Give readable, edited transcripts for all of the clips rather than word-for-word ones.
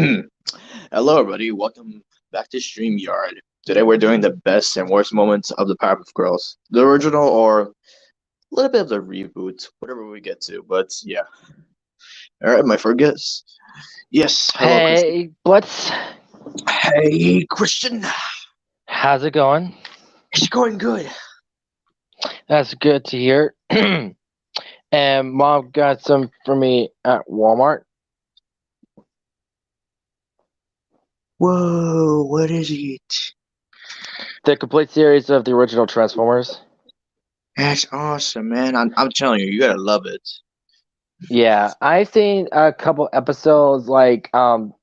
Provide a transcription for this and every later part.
Hello, everybody. Welcome back to StreamYard. Today we're doing the best and worst moments of the Powerpuff Girls, the original or a little bit of the reboot, whatever we get to. But yeah. All right, my first guest. Yes, hello, Christian. Hey, Blitz. Hey, Christian. How's it going? It's going good. That's good to hear. And Mom got some for me at Walmart. Whoa, what is it? The complete series of the original Transformers. That's awesome, man. I'm telling you, you gotta love it. Yeah, I've seen a couple episodes. Like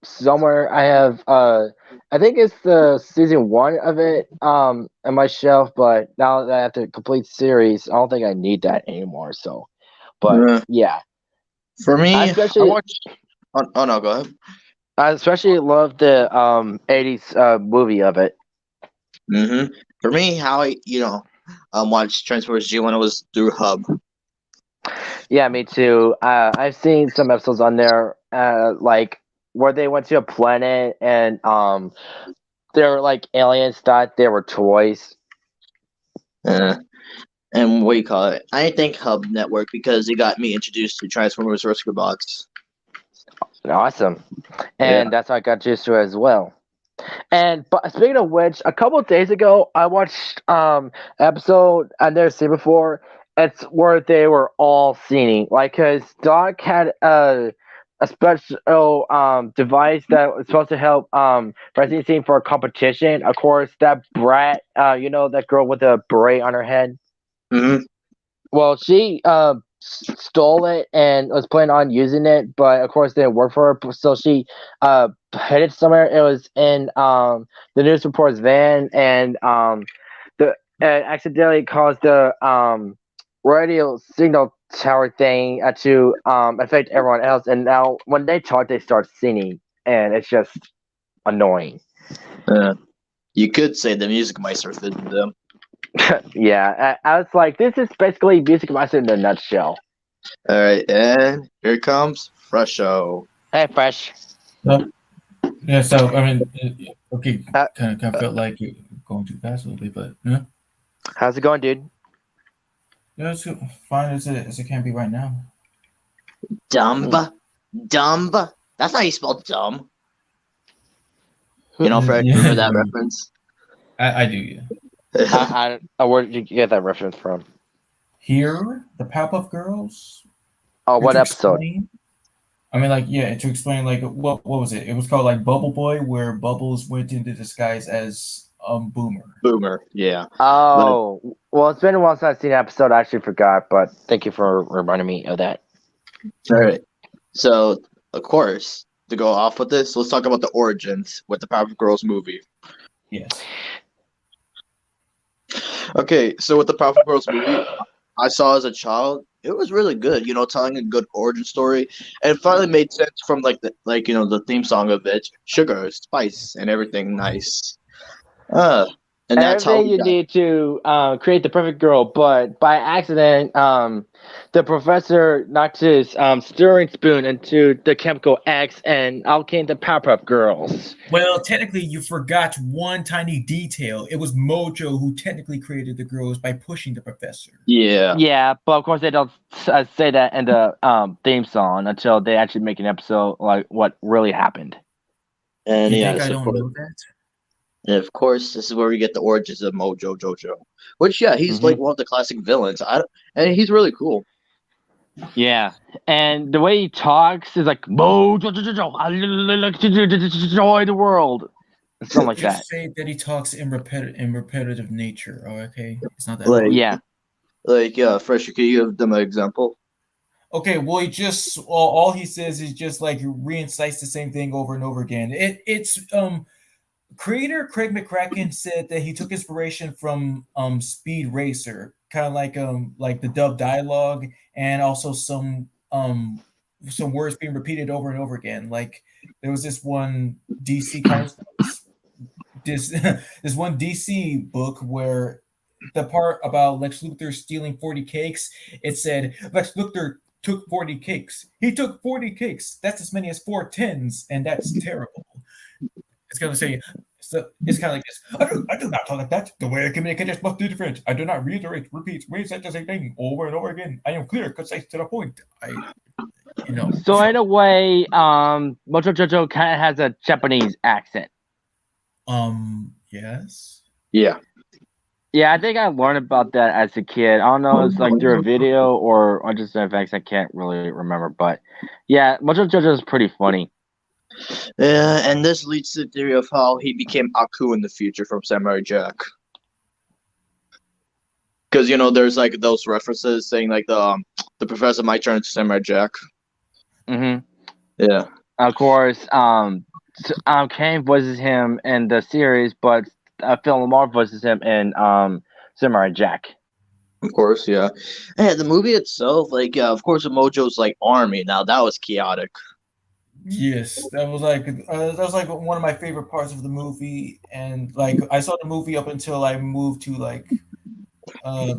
somewhere I have I think it's the season one of it on my shelf. But now that I have the complete series, I don't think I need that anymore. So, but Uh, yeah, for I me, I especially watched. Oh no, go ahead. I especially love the '80s movie of it. For me, how I watched Transformers G when it was through Hub. Yeah, me too. I've seen some episodes on there, like where they went to a planet and their like aliens thought they were toys. Uh, and what do you call it? I think Hub Network because it got me introduced to Transformers Rescue Bots. Awesome, Yeah. and that's how I got used to it as well. And but speaking of which, a couple of days ago, I watched episode I've never seen before. It's where they were all singing, like because Doc had a special device that was supposed to help Resident scene for a competition. Of course, that brat, that girl with the beret on her head. hmm Well, she stole it and was planning on using it, but of course it didn't work for her. So she hid it somewhere. It was in the news report's van, and the it accidentally caused the radio signal tower thing to affect everyone else. And now when they talk, they start singing, and it's just annoying. Uh, you could say the music might have fit them. Yeah, I was like, this is basically Music Master in a nutshell. All right, and here comes Fresho. Hey, Fresh. Well, yeah, so I mean, okay, Uh, kind of felt like it going too fast a little bit, but yeah, how's it going, dude? yeah, it's fine as it can be right now. Hmm. Dumb. Dumb. That's how you spell dumb. You know, Fred, Yeah, remember that reference? I do. Yeah, Where did you get that reference from? here the Powerpuff Girls. Oh, Here what to episode? explain. I mean, like, yeah, to explain, like, what was it? It was called like Bubble Boy, where Bubbles went into disguise as Boomer. Boomer, yeah. But Oh, well, it's been a while since I've seen an episode. I actually forgot, but thank you for reminding me of that. all right. So, of course, to go off with this, let's talk about the origins with the Powerpuff Girls movie. Yes. Okay, so with the Powerpuff Girls movie, I saw as a child, it was really good. Telling a good origin story, and it finally made sense from the theme song of it, sugar, spice, and everything nice. Uh, and that's how Everything we you got. need to create the perfect girl, but by accident, the professor knocked his stirring spoon into the chemical X, and out came the Powerpuff Girls. Well, technically, you forgot one tiny detail. It was Mojo who technically created the girls by pushing the professor. Yeah, Yeah, but of course they don't say that in the theme song until they actually make an episode like what really happened. and You think I yes, of don't course, know that? and of course, this is where we get the origins of Mojo Jojo, which yeah, he's Hmm. like one of the classic villains. And he's really cool. Yeah, and the way he talks is like "Mo, I like to destroy the world," something like that. Just say that he talks in repetitive nature. Oh, okay, it's not that Like, hard. Yeah, yeah, Fresh, can you give them an example? Okay, well, he just all he says is just like reincites the same thing over and over again. It's creator Craig McCracken said that he took inspiration from Speed Racer, kind of like the dub dialogue and also some words being repeated over and over again. Like there was this one DC comics this this one DC book where the part about Lex Luthor stealing 40 cakes, it said Lex Luthor took 40 cakes. He took 40 cakes. That's as many as 4 tens, and that's terrible. It's gonna say, so it's kind of like this. I do not talk like that. The way I communicate is much different. I do not reiterate, repeat, say the same thing over and over again. I am clear, concise, to the point. So in a way, Mojo Jojo kind of has a Japanese accent. Yes. Yeah. Yeah, I think I learned about that as a kid. I don't know, it's like through a video or just an effects. I can't really remember, but yeah, Mojo Jojo is pretty funny. Yeah, and this leads to the theory of how he became Aku in the future from Samurai Jack. Because there's like those references saying like the professor might turn into Samurai Jack. Mm-hmm. Yeah. Of course, Kane voices him in the series, but Phil Lamar voices him in Samurai Jack. Of course, yeah. And the movie itself, like, of course, Mojo's like army. Now that was chaotic. Yes, that was like one of my favorite parts of the movie, and like I saw the movie up until I moved to like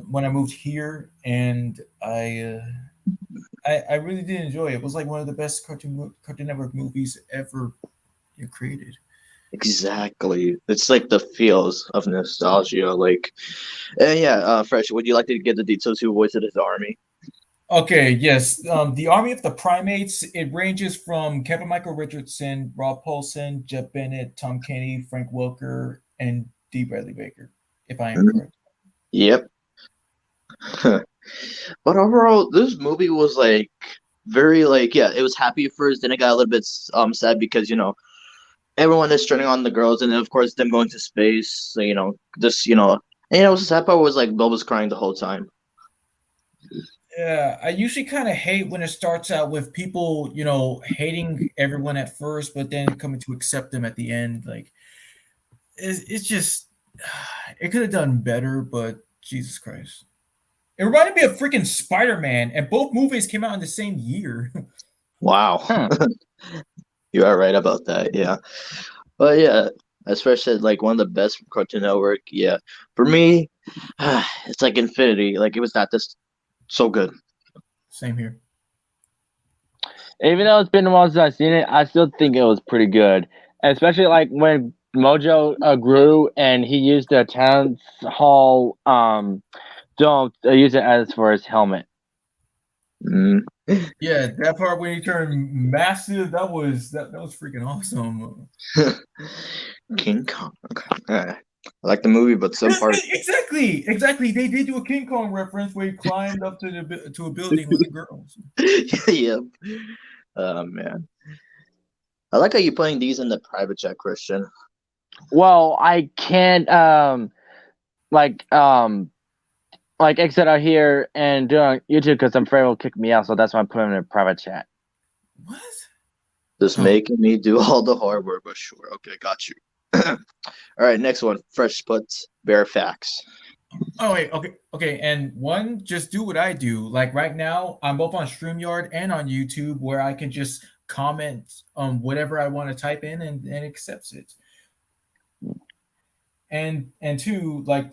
when I moved here, and I really did enjoy it. It was like one of the best Cartoon Network movies ever created. Exactly. It's like the feels of nostalgia. Like, and yeah, Fresh, would you like to get the details who voiced his army? Okay, yes. The Army of the Primates, it ranges from Kevin Michael Richardson, Rob Paulson, Jeff Bennett, Tom Kenny, Frank Welker, and D. Bradley Baker, if I am correct. Yep. But overall, this movie was like very like it was happy at first, then it got a little bit sad because everyone is turning on the girls, and then of course them going to space. So this and the sad part was like Bill was crying the whole time. Yeah, I usually kind of hate when it starts out with people, hating everyone at first, but then coming to accept them at the end. Like, it's just, it could have done better, but Jesus Christ. It reminded me of freaking Spider-Man, and both movies came out in the same year. Wow. You are right about that, yeah. But yeah, as Fresh said, like one of the best from Cartoon Network. Yeah, for me, it's like Infinity. Like it was not this so good. Same here. Even though it's been a while since I've seen it, I still think it was pretty good. Especially like when Mojo grew and he used the town hall dome to use it as for his helmet. Mm. Yeah, that part when he turned massive, that was freaking awesome. King Kong. Okay. I like the movie, but some parts. Exactly. They did do a King Kong reference where he climbed up to a building with the girls. Yep. Oh man. I like how you're putting these in the private chat, Christian. Well, I can't like exit out here and do it on YouTube because I'm afraid it'll kick me out. So that's why I'm putting it in a private chat. What? Just making me do all the hard work, but sure. Okay, got you. All right, next one. Fresh puts bare facts. Oh wait, okay. And one, just do what I do. Like right now, I'm both on StreamYard and on YouTube, where I can just comment on whatever I want to type in, and accepts it. And two, like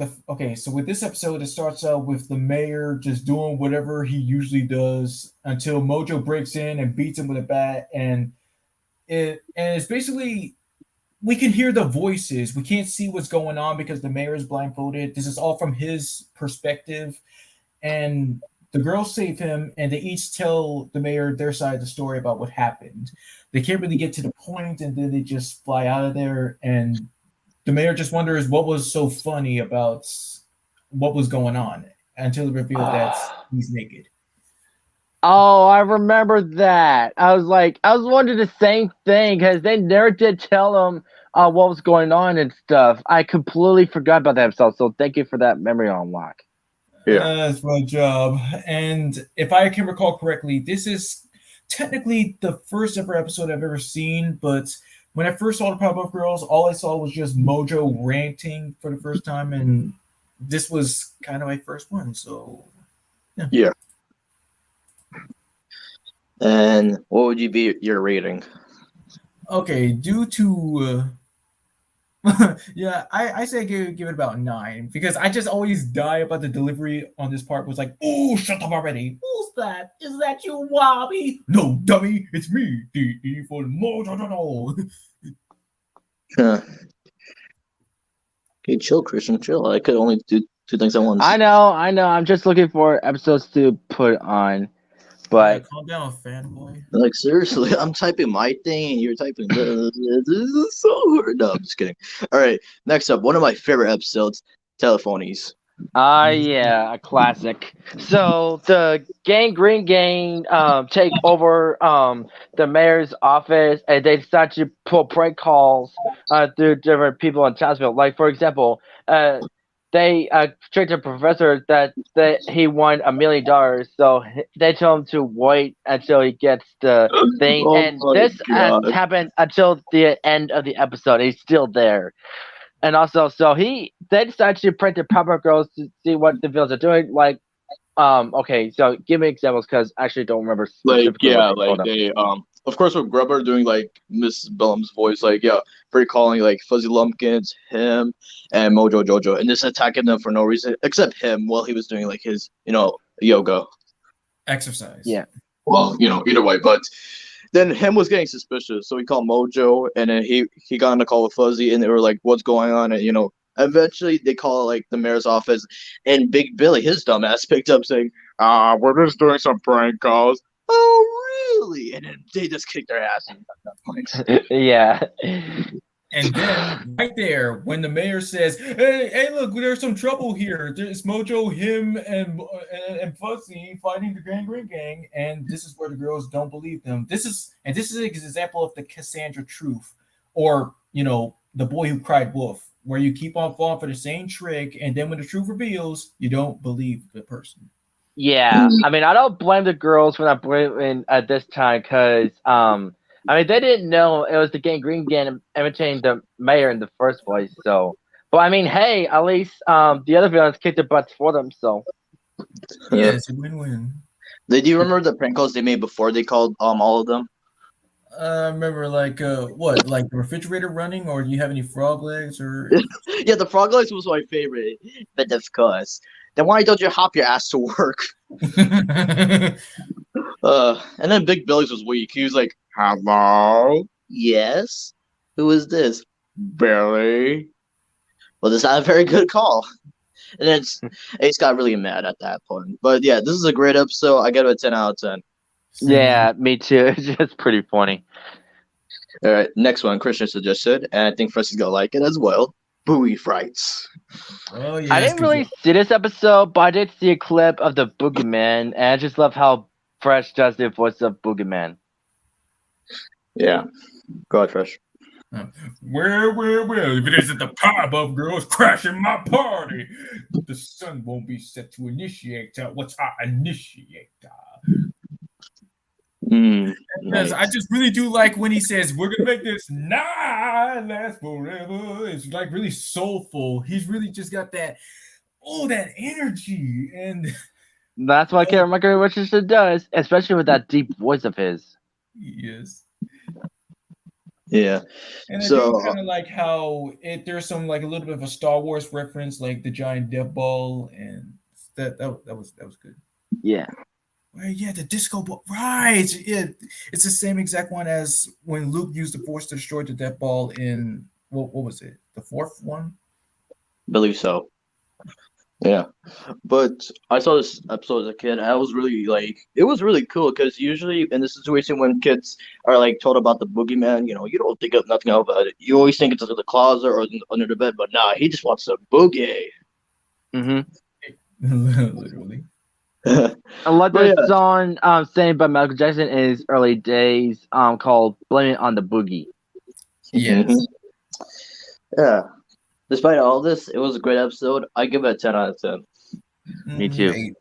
so with this episode, it starts out with the mayor just doing whatever he usually does until Mojo breaks in and beats him with a bat, and it's basically, we can hear the voices. We can't see what's going on because the mayor is blindfolded. This is all from his perspective, and the girls save him, and they each tell the mayor their side of the story about what happened. They can't really get to the point, and then they just fly out of there, and the mayor just wonders what was so funny about what was going on until it revealed that he's naked. Oh, I remember that. I was wondering the same thing because they never did tell him what was going on and stuff. I completely forgot about that episode, so thank you for that memory unlock. Yeah. That's my job. And if I can recall correctly, this is technically the first ever episode I've ever seen, but when I first saw the Powerpuff Girls, all I saw was just Mojo ranting for the first time, and this was kind of my first one, so yeah. And what would you be your rating? Okay, due to Yeah, I say give it about 9 because I just always die about the delivery on this part. Was like, oh, shut up already. Who's that? Is that you, Wobby? No, dummy, it's me, the evil Mojo. Huh. Okay, chill, Christian, chill. I could only do two things at once. I know. I'm just looking for episodes to put on, Yeah, but calm down, fanboy. Like seriously, I'm typing my thing and you're typing this. This is so hard. No, I'm just kidding. All right, next up, one of my favorite episodes, Telephonies. yeah, a classic. So the Green Gang take over the mayor's office, and they start to pull prank calls through different people in Townsville. Like for example, they tricked a professor that he won $1 million. So they tell him to wait until he gets the thing, Oh and my this has god! happened until the end of the episode. He's still there. And also, so they decided to print the Powerpuff Girls to see what the villains are doing. Like, okay, so give me examples because I actually don't remember Like specifically what yeah, they told like them. they of course with Grubber doing like Miss Bellum's voice, like yeah, recalling like Fuzzy Lumpkins, him, and Mojo Jojo, and just attacking them for no reason except him while he was doing like his yoga. Exercise. Yeah, Well, either way, but then him was getting suspicious, so he called Mojo, and then he got on the call with Fuzzy, and they were like, "What's going on?" And eventually they call like the mayor's office, and Big Billy, his dumbass, picked up saying, we're just doing some prank calls." Oh, really? And then they just kicked their ass at that point. yeah, And then right there, when the mayor says, "Hey, look, there's some trouble here. There's Mojo, him, and Fuzzy fighting the Green Gang, and this is where the girls don't believe them. This is an example of the Cassandra truth, or the boy who cried wolf, where you keep on falling for the same trick, and then when the truth reveals, you don't believe the person." yeah. I mean, I don't blame the girls for not blaming at this time because I mean, they didn't know it was the Green Gang imitating the mayor in the first place. So, but I mean, hey, at least the other villains kicked their butts for them. So, Yeah, it's a win-win. Do you remember the prank calls they made before they called all of them? I remember, like, what, like the refrigerator running, or do you have any frog legs, or Yeah, the frog legs was my favorite, but of course. Then why don't you hop your ass to work? And then Big Billy's was weak. He was like, "Hello, yes, who is this, Billy?" Well, that's not a very good call. And then Ace got really mad at that point. But yeah, this is a great episode. I give it a 10 out of 10. yeah, me too. It's just pretty funny. All right, next one, Christian suggested, and I think Fressy's gonna like it as well. Bowie Frights. Oh I yes, didn't really see this episode, but I did see a clip of the Boogeyman, and I just love how Fresh does the voice of Boogeyman. Yeah, go ahead, Fresh. Well, if it isn't the Powerpuff Girls crashing my party, the sun won't be set to initiate what's our initiator. Because Nice. I just really do like when he says, "We're gonna make this night last forever." It's like really soulful. He's really just got that energy. And That's what Karen Michael Richardson does, especially with that deep voice of his. yes. Yeah. And I So do kind of like how there's some like a little bit of a Star Wars reference, like the giant death ball, and that was good. Yeah. Right, yeah, the disco ball. Right, yeah, it's the same exact one as when Luke used the Force to destroy the death ball in what was it? The fourth one. believe so. Yeah. But I saw this episode as a kid, and I was really like, it was really cool because usually in this situation when kids are like told about the boogeyman, you don't think of nothing about it. You always think it's under the closet or under the bed, but nah, he just wants a boogie. Mm-hmm. Literally. I love But this yeah, song sang by Michael Jackson in his early days called Blame It on the Boogie. Yes. yeah. Despite all this, it was a great episode. I give it a 10 out of 10. Me too.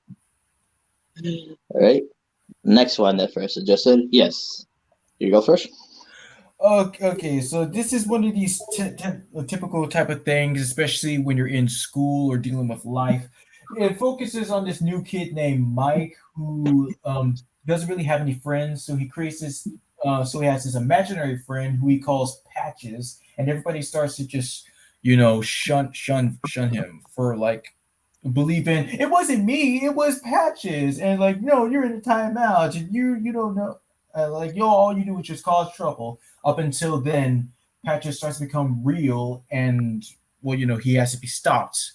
Eight. All right. Next one that first suggested. Yes. You go first. Okay, so this is one of these typical type of things, especially when you're in school or dealing with life. It focuses on this new kid named Mike who doesn't really have any friends, so he creates this. So he has this imaginary friend who he calls Patches, and everybody starts to just shun him for like believing it wasn't me, it was Patches, and like no, you're in a timeout, and you don't know, like all you do is just cause trouble. Up until then, Patches starts to become real, and well, he has to be stopped,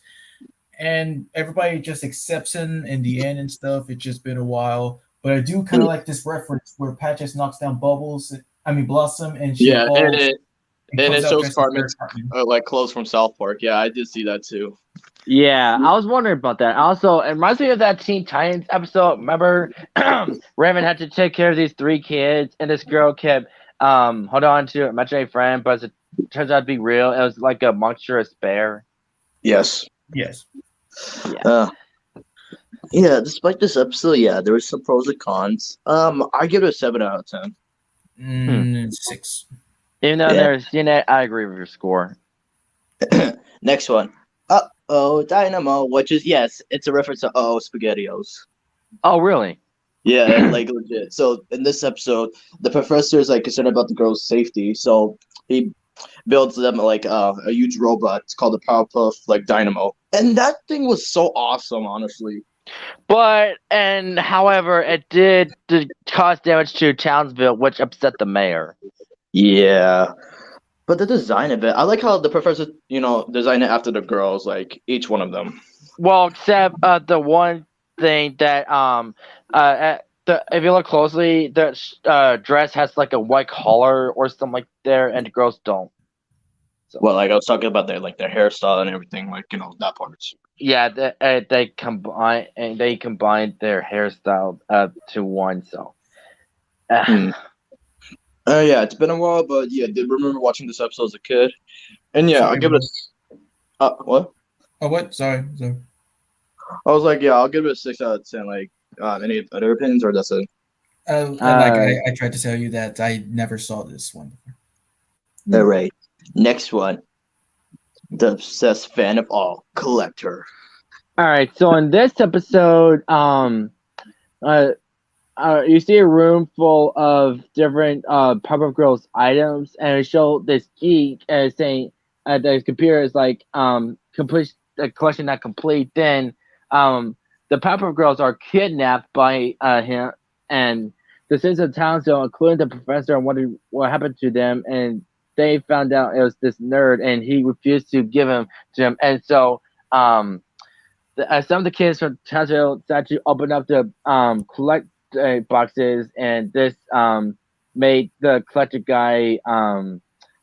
and everybody just accepts him in the end and stuff. It's just been a while, but I do kind of like this reference where Patches knocks down Blossom, and she Yeah, and falls it and and comes it out shows dressed as Cartman's Eric Cartman. like clothes from South Park. Yeah, I did see that too. Yeah, I was wondering about that. Also, it reminds me of that Teen Titans episode. Remember, Raymond had to take care of these 3 kids, and this girl kept hold on to an imaginary friend, but it turns out to be real. It was like a monstrous bear. Yes. Yes. Yeah. Yeah. Despite this episode, yeah, there was some pros and cons. I give it a 7 out of 10. 6. Even though I've Yeah. never seen it, I agree with your score. Next one. Dynamo, which is yes, it's a reference to SpaghettiOs. Oh, really? Yeah, like legit. So in this episode, the professor is like concerned about the girl's safety, so he builds them like a huge robot. It's called the Powerpuff like Dynamo, and that thing was so awesome, honestly. However, it did cause damage to Townsville, which upset the mayor. Yeah, but the design of it, I like how the professor, designed it after the girls, like each one of them. Well, except the one thing that if you look closely, the dress has like a white collar or something like there, and the girls don't. So Well, like I was talking about their hairstyle and everything, like that part. yeah, they combined their hairstyle to one. So Hmm. Yeah, it's been a while, but yeah, I did remember watching this episode as a kid, and yeah, I'll Sorry, give it what? oh, what? Sorry. I was like, yeah, I'll give it a 6 out of 10. Like, any other opinions, or that's it? Like I tried to tell you that I never saw this one before. All right, next one. The obsessed fan of all, Collector. all right. So in this episode, you see a room full of different Powerpuff Girls items, and it showed this geek saying that his computer is like complete the collection not complete. Then the Powerpuff Girls are kidnapped by him, and the citizens of Townsville, including the professor, wondered what happened to them, and they found out it was this nerd, and he refused to give him to them, and so some of the kids from Townsville decided to open up the collect boxes, and this made the collector guy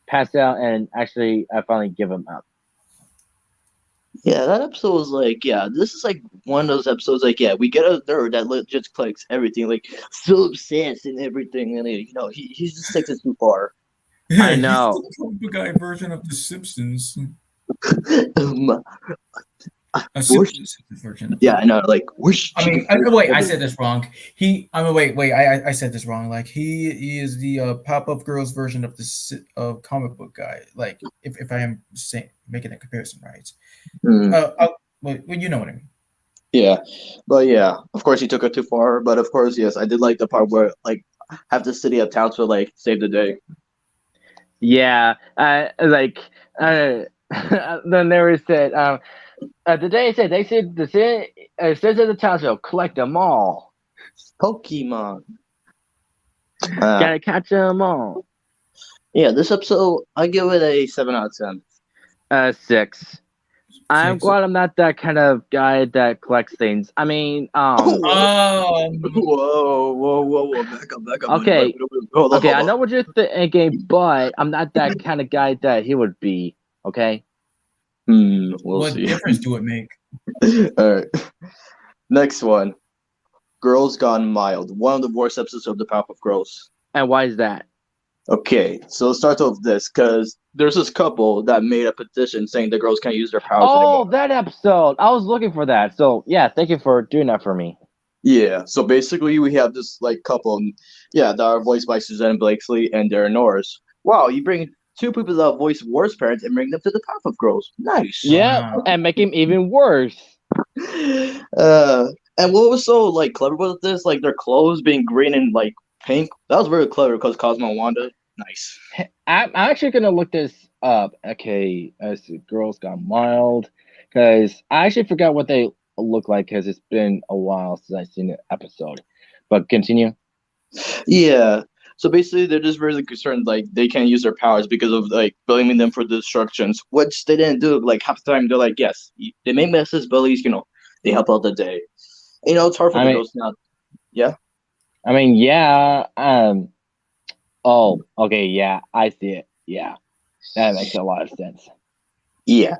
pass out and actually finally give him up. Yeah, that episode was like, yeah, this is like one of those episodes. Like, yeah, we get a nerd that just collects everything, like so obsessed and everything, and he just takes it too far. I know. He's the comic guy version of The Simpsons. Um, A Simpsons version. yeah, I know. Like, wait, I said this wrong. Wait, I said this wrong. Like, he is the Pop-Up Girls version of the comic book guy. Like, if I am making a comparison right. Well, you know what I mean. Yeah, but yeah, of course he took it too far. But of course, yes, I did like the part where like have the city of Townsville like save the day. Yeah, then they were said the day said they said the citizens of the Townsville collect them all. Pokemon. Gotta catch them all. Yeah, this episode I give it a 7 out of 10. 6. I'm glad I'm not that kind of guy that collects things. I mean, Whoa, back up. Okay, Hold on. I know what you're thinking, but I'm not that kind of guy that he would be. Okay. We'll what see. difference do it make? All right. Next one. Girls Gone Mild. One of the worst episodes of the Powerpuff Girls. And why is that? Okay, so let's start off this because there's this couple that made a petition saying the girls can't use their powers anymore. That episode. I was looking for that. So yeah, thank you for doing that for me. Yeah, so basically we have this like couple, that are voiced by Suzanne Blakesley and Darren Norris. Wow, you bring two people that voice worse parents and bring them to the Powerpuff Girls. Nice. Yeah, and make him even worse. And what was so like clever about this, like their clothes being green and like pink, that was very clever because Cosmo and Wanda. Nice. I'm actually gonna look this up. Okay, as the Girls Gone Wild, because I actually forgot what they look like because it's been a while since I've seen the episode. But continue. Yeah. So basically, they're just really concerned, like they can't use their powers because of like blaming them for the destructions, which they didn't do. Like half the time, they're like, yes, they make messes, but at least they help out the day. It's hard for I the mean, girls now. Yeah, yeah. Oh, okay, yeah, I see it. Yeah, that makes a lot of sense. yeah.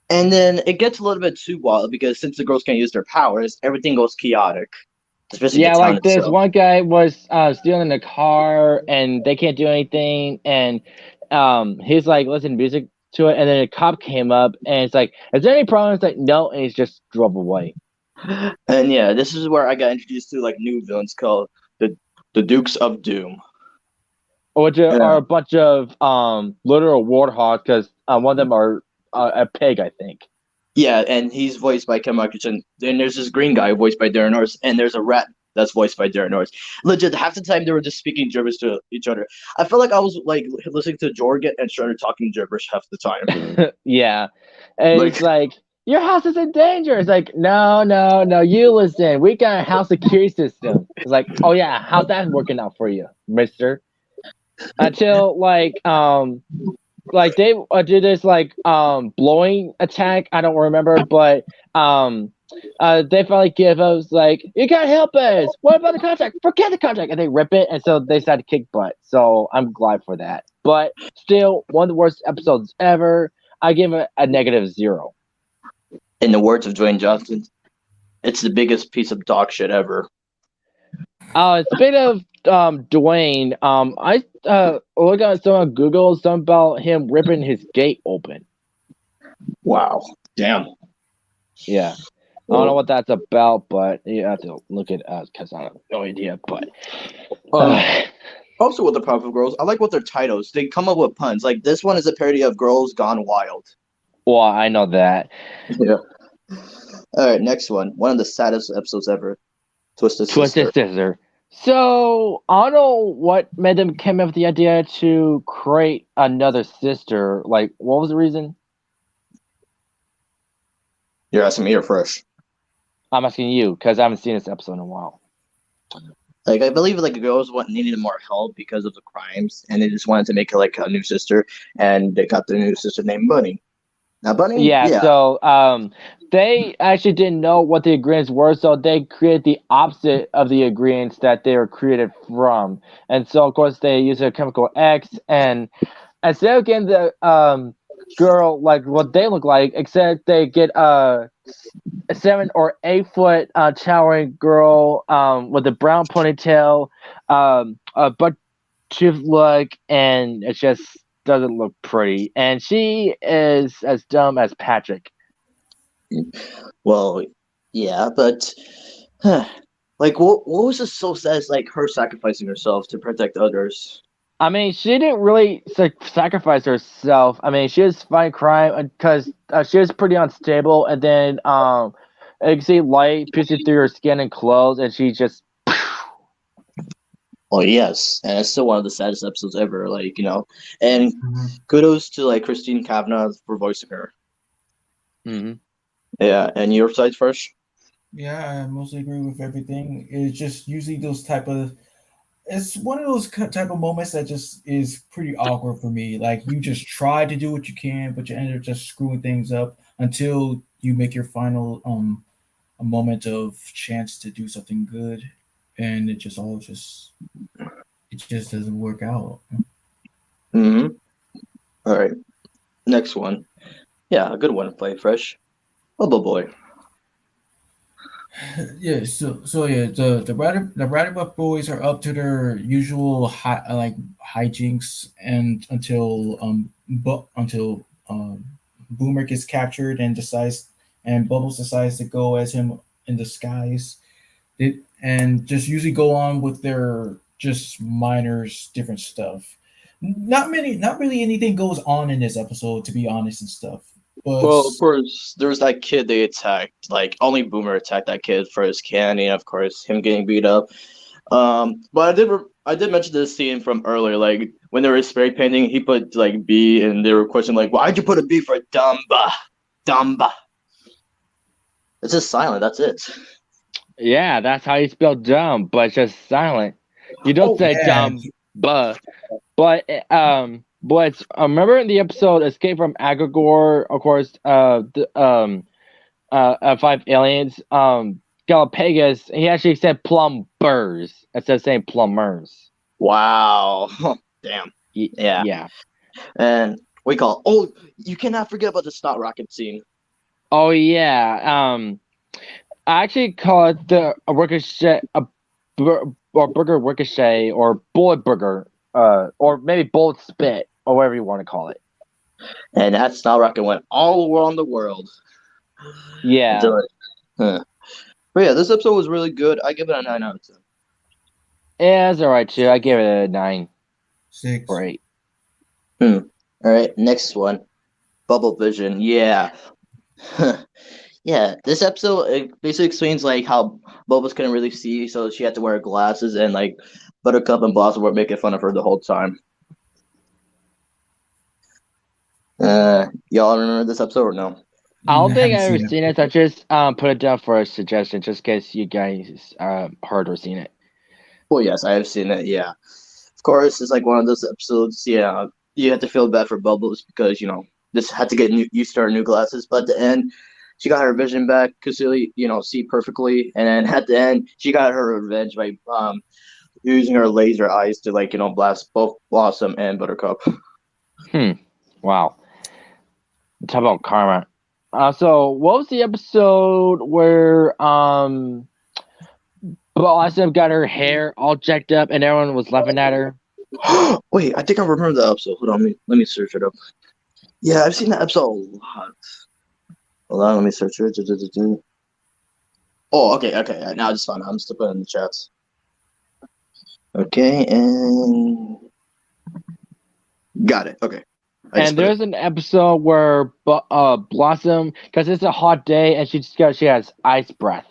And then it gets a little bit too wild because since the girls can't use their powers, everything goes chaotic, especially the Yeah, town like this itself. one guy was stealing the car, and they can't do anything, and he's like listening to music to it, and then a cop came up, and it's like, "Is there any problem?" It's like, "No," and he's just drove away. And yeah, this is where I got introduced to like new villains called the Dukes of Doom. Which are Yeah. a bunch of literal warthogs, because one of them are a pig, I think. Yeah, and he's voiced by Ken Atkinson. Then there's this green guy voiced by Darren Norris, and there's a rat that's voiced by Darren Norris. Legit, half the time they were just speaking gibberish to each other. I felt like I was like listening to Jorgen and Shredder talking gibberish half the time. Yeah, and Like, it's like, your house is in danger. It's like, no, no, no, you listen. We got a house security system. It's like, oh yeah, how's that working out for you, Mister? Until like they did this like blowing attack. I don't remember, but they finally give us like, you can't help us. What about the contract? Forget the contract, and they rip it, and so they decided to kick butt. So I'm glad for that. But still, one of the worst episodes ever. I give it a -0. in the words of Dwayne Johnson, it's the biggest piece of dog shit ever. Speaking of Dwayne, I look at some on Google, something about him ripping his gate open. Wow. Damn. Yeah. I don't know what that's about, but you have to look it up because I have no idea. But Also with the Powerpuff Girls, I like what their titles. They come up with puns. Like this one is a parody of Girls Gone Wild. well, I know that. Yeah. All right, next one. One of the saddest episodes ever. Twisted Twisted Sister. Sister. So I don't know what made them come up with the idea to create another sister. Like, what was the reason? You're asking me or Fresh? I'm asking you because I haven't seen this episode in a while. Like I believe like the girls needed more help because of the crimes, and they just wanted to make her like a new sister, and they got their new sister named Bunny. Now Bunny, Yeah, yeah, so they actually didn't know what the ingredients were, so they created the opposite of the ingredients that they were created from. And so of course they use a chemical X, and instead of getting the girl like what they look like, except they get a 7 or 8 foot towering girl with a brown ponytail, a butt look, and it just doesn't look pretty. And she is as dumb as Patrick. well, yeah, but like what was just so sad is like her sacrificing herself to protect others. I mean, she didn't really sacrifice herself. I mean, she was fighting crime because she was pretty unstable, and then you can see light piercing through her skin and clothes, and she just. Oh yes, and it's still one of the saddest episodes ever. Like and kudos to like Christine Kavanagh for voicing her. Mm-hmm. Yeah, and your side first. Yeah, I mostly agree with everything. It's just usually those type of. It's one of those type of moments that just is pretty awkward for me. Like you just try to do what you can, but you end up just screwing things up until you make your final a moment of chance to do something good, and it just doesn't work out. Mm-hmm. All right, next one. Yeah, a good one. Play fresh. Bubble Boy. Yeah, so yeah, the Radibuff boys are up to their usual hijinks and until Boomer gets captured and decides and Bubbles decides to go as him in disguise. And just usually go on with their just minors different stuff. Not really anything goes on in this episode to be honest and stuff. But Well, of course, there was that kid they attacked. Like only Boomer attacked that kid for his candy, and of course, him getting beat up. But I did mention this scene from earlier, like when they were spray painting, he put like B, and they were questioning like, "Why'd you put a B for Dumba? Dumba?" It's just silent. That's it. Yeah, that's how you spell dumb, but it's just silent. You don't Oh, say yeah. dumb, but remember in the episode Escape from Agagor, of course, five aliens, Galapagos, he actually said plumbers instead of saying plumbers. wow. Damn. Yeah. Yeah. And we call. Oh, you cannot forget about the snot rocket scene. Oh yeah. I actually call it the a ricochet, or burger ricochet, or bullet burger, or maybe bullet spit, or whatever you want to call it. And that snot rocket went all around the world. Yeah. Until it, huh. But yeah, this episode was really good. I give it a 9 out of 10. Yeah, it's alright too. I gave it a 9 6. or 8. All right, next one. Bubble Vision. Yeah. Yeah, this episode it basically explains like how Bubbles couldn't really see, so she had to wear glasses, and like Buttercup and Blossom were making fun of her the whole time. Y'all remember this episode or no? I don't think haven't I've ever seen seen it. I just put it down for a suggestion, just in case you guys heard or seen it. Well, yes, I have seen it. Yeah, of course, it's like one of those episodes. Yeah, you have to feel bad for Bubbles because this had to get used to her new glasses, but at the end, she got her vision back, could see see perfectly, and then at the end, she got her revenge by using her laser eyes to blast both Blossom and Buttercup. Wow. Talk about karma. So what was the episode where Blossom got her hair all jacked up and everyone was laughing at her? Wait, I think I remember the episode. Hold on, let me search it up. Yeah, I've seen that episode a lot. Hold on, let me search it. Oh, okay. Now I just found it. I'm still putting it in the chats. Okay, and got it. Okay. And there's an episode where Blossom, because it's a hot day, and she has ice breath.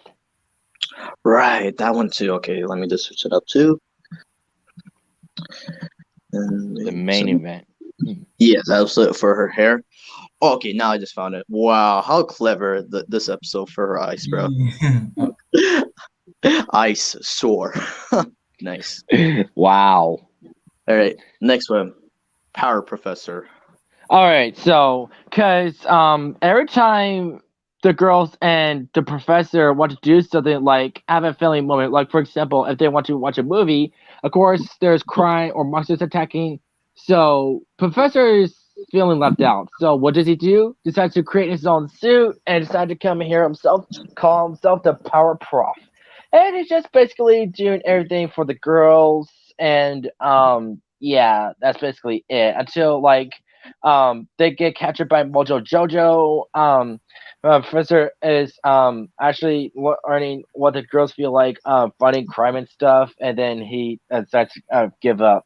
Right, that one too. Okay, let me just switch it up too. The main event. Yeah, that was for her hair. Oh, okay, now I just found it. Wow, how clever this episode for her ice breath. Ice sore. Nice. Wow. All right, next one. Power Professor. All right, so because every time the girls and the professor want to do something, like have a family moment, like for example, if they want to watch a movie, of course there's crime or monsters attacking, so Professor is feeling left out. So what does he do? Decides to create his own suit and decide to come here himself, call himself the Power Prof, and he's just basically doing everything for the girls, and yeah, that's basically it until they get captured by Mojo Jojo. Professor is actually learning what the girls feel like fighting crime and stuff, and then he decides to give up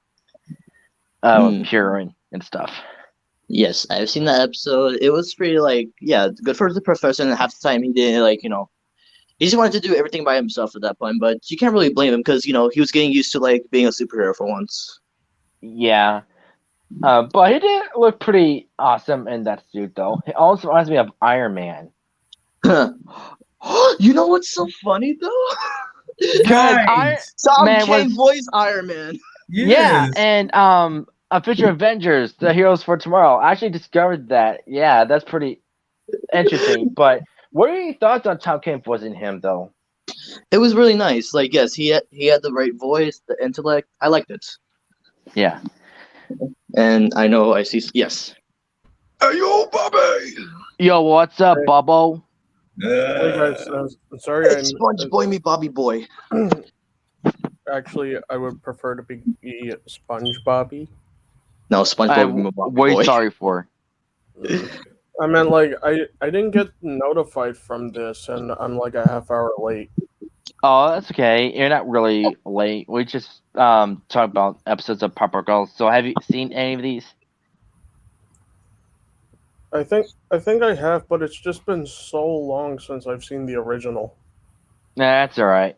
Purin and stuff. Yes, I've seen that episode. It was pretty good for the professor, and half the time he didn't he just wanted to do everything by himself at that point, but you can't really blame him because he was getting used to being a superhero for once. Yeah. But he did look pretty awesome in that suit, though. It also reminds me of Iron Man. You know what's so funny though? Nice. Tom Kane voiced Iron Man. Yes. Yeah, and a Future Avengers, the Heroes for Tomorrow. I actually discovered that. Yeah, that's pretty interesting. But what are your thoughts on Tom Kane voicing him, though? It was really nice. Yes, he had the right voice, the intellect. I liked it. Yeah. And I know I see. Yes. Hey, yo, Bobby. Yo, what's up, Bubbo? Hey guys, sorry, It's Sponge Boy, me Bobby Boy. Actually, I would prefer to be Sponge Bobby. No, Sponge Boy, me Bobby what are Boy. you sorry for? I meant I didn't get notified from this, and I'm like a half hour late. Oh, that's okay. You're not really late. We just talk about episodes of Powerpuff Girls. So have you seen any of these? I think I have, but it's just been so long since I've seen the original. Nah, that's all right.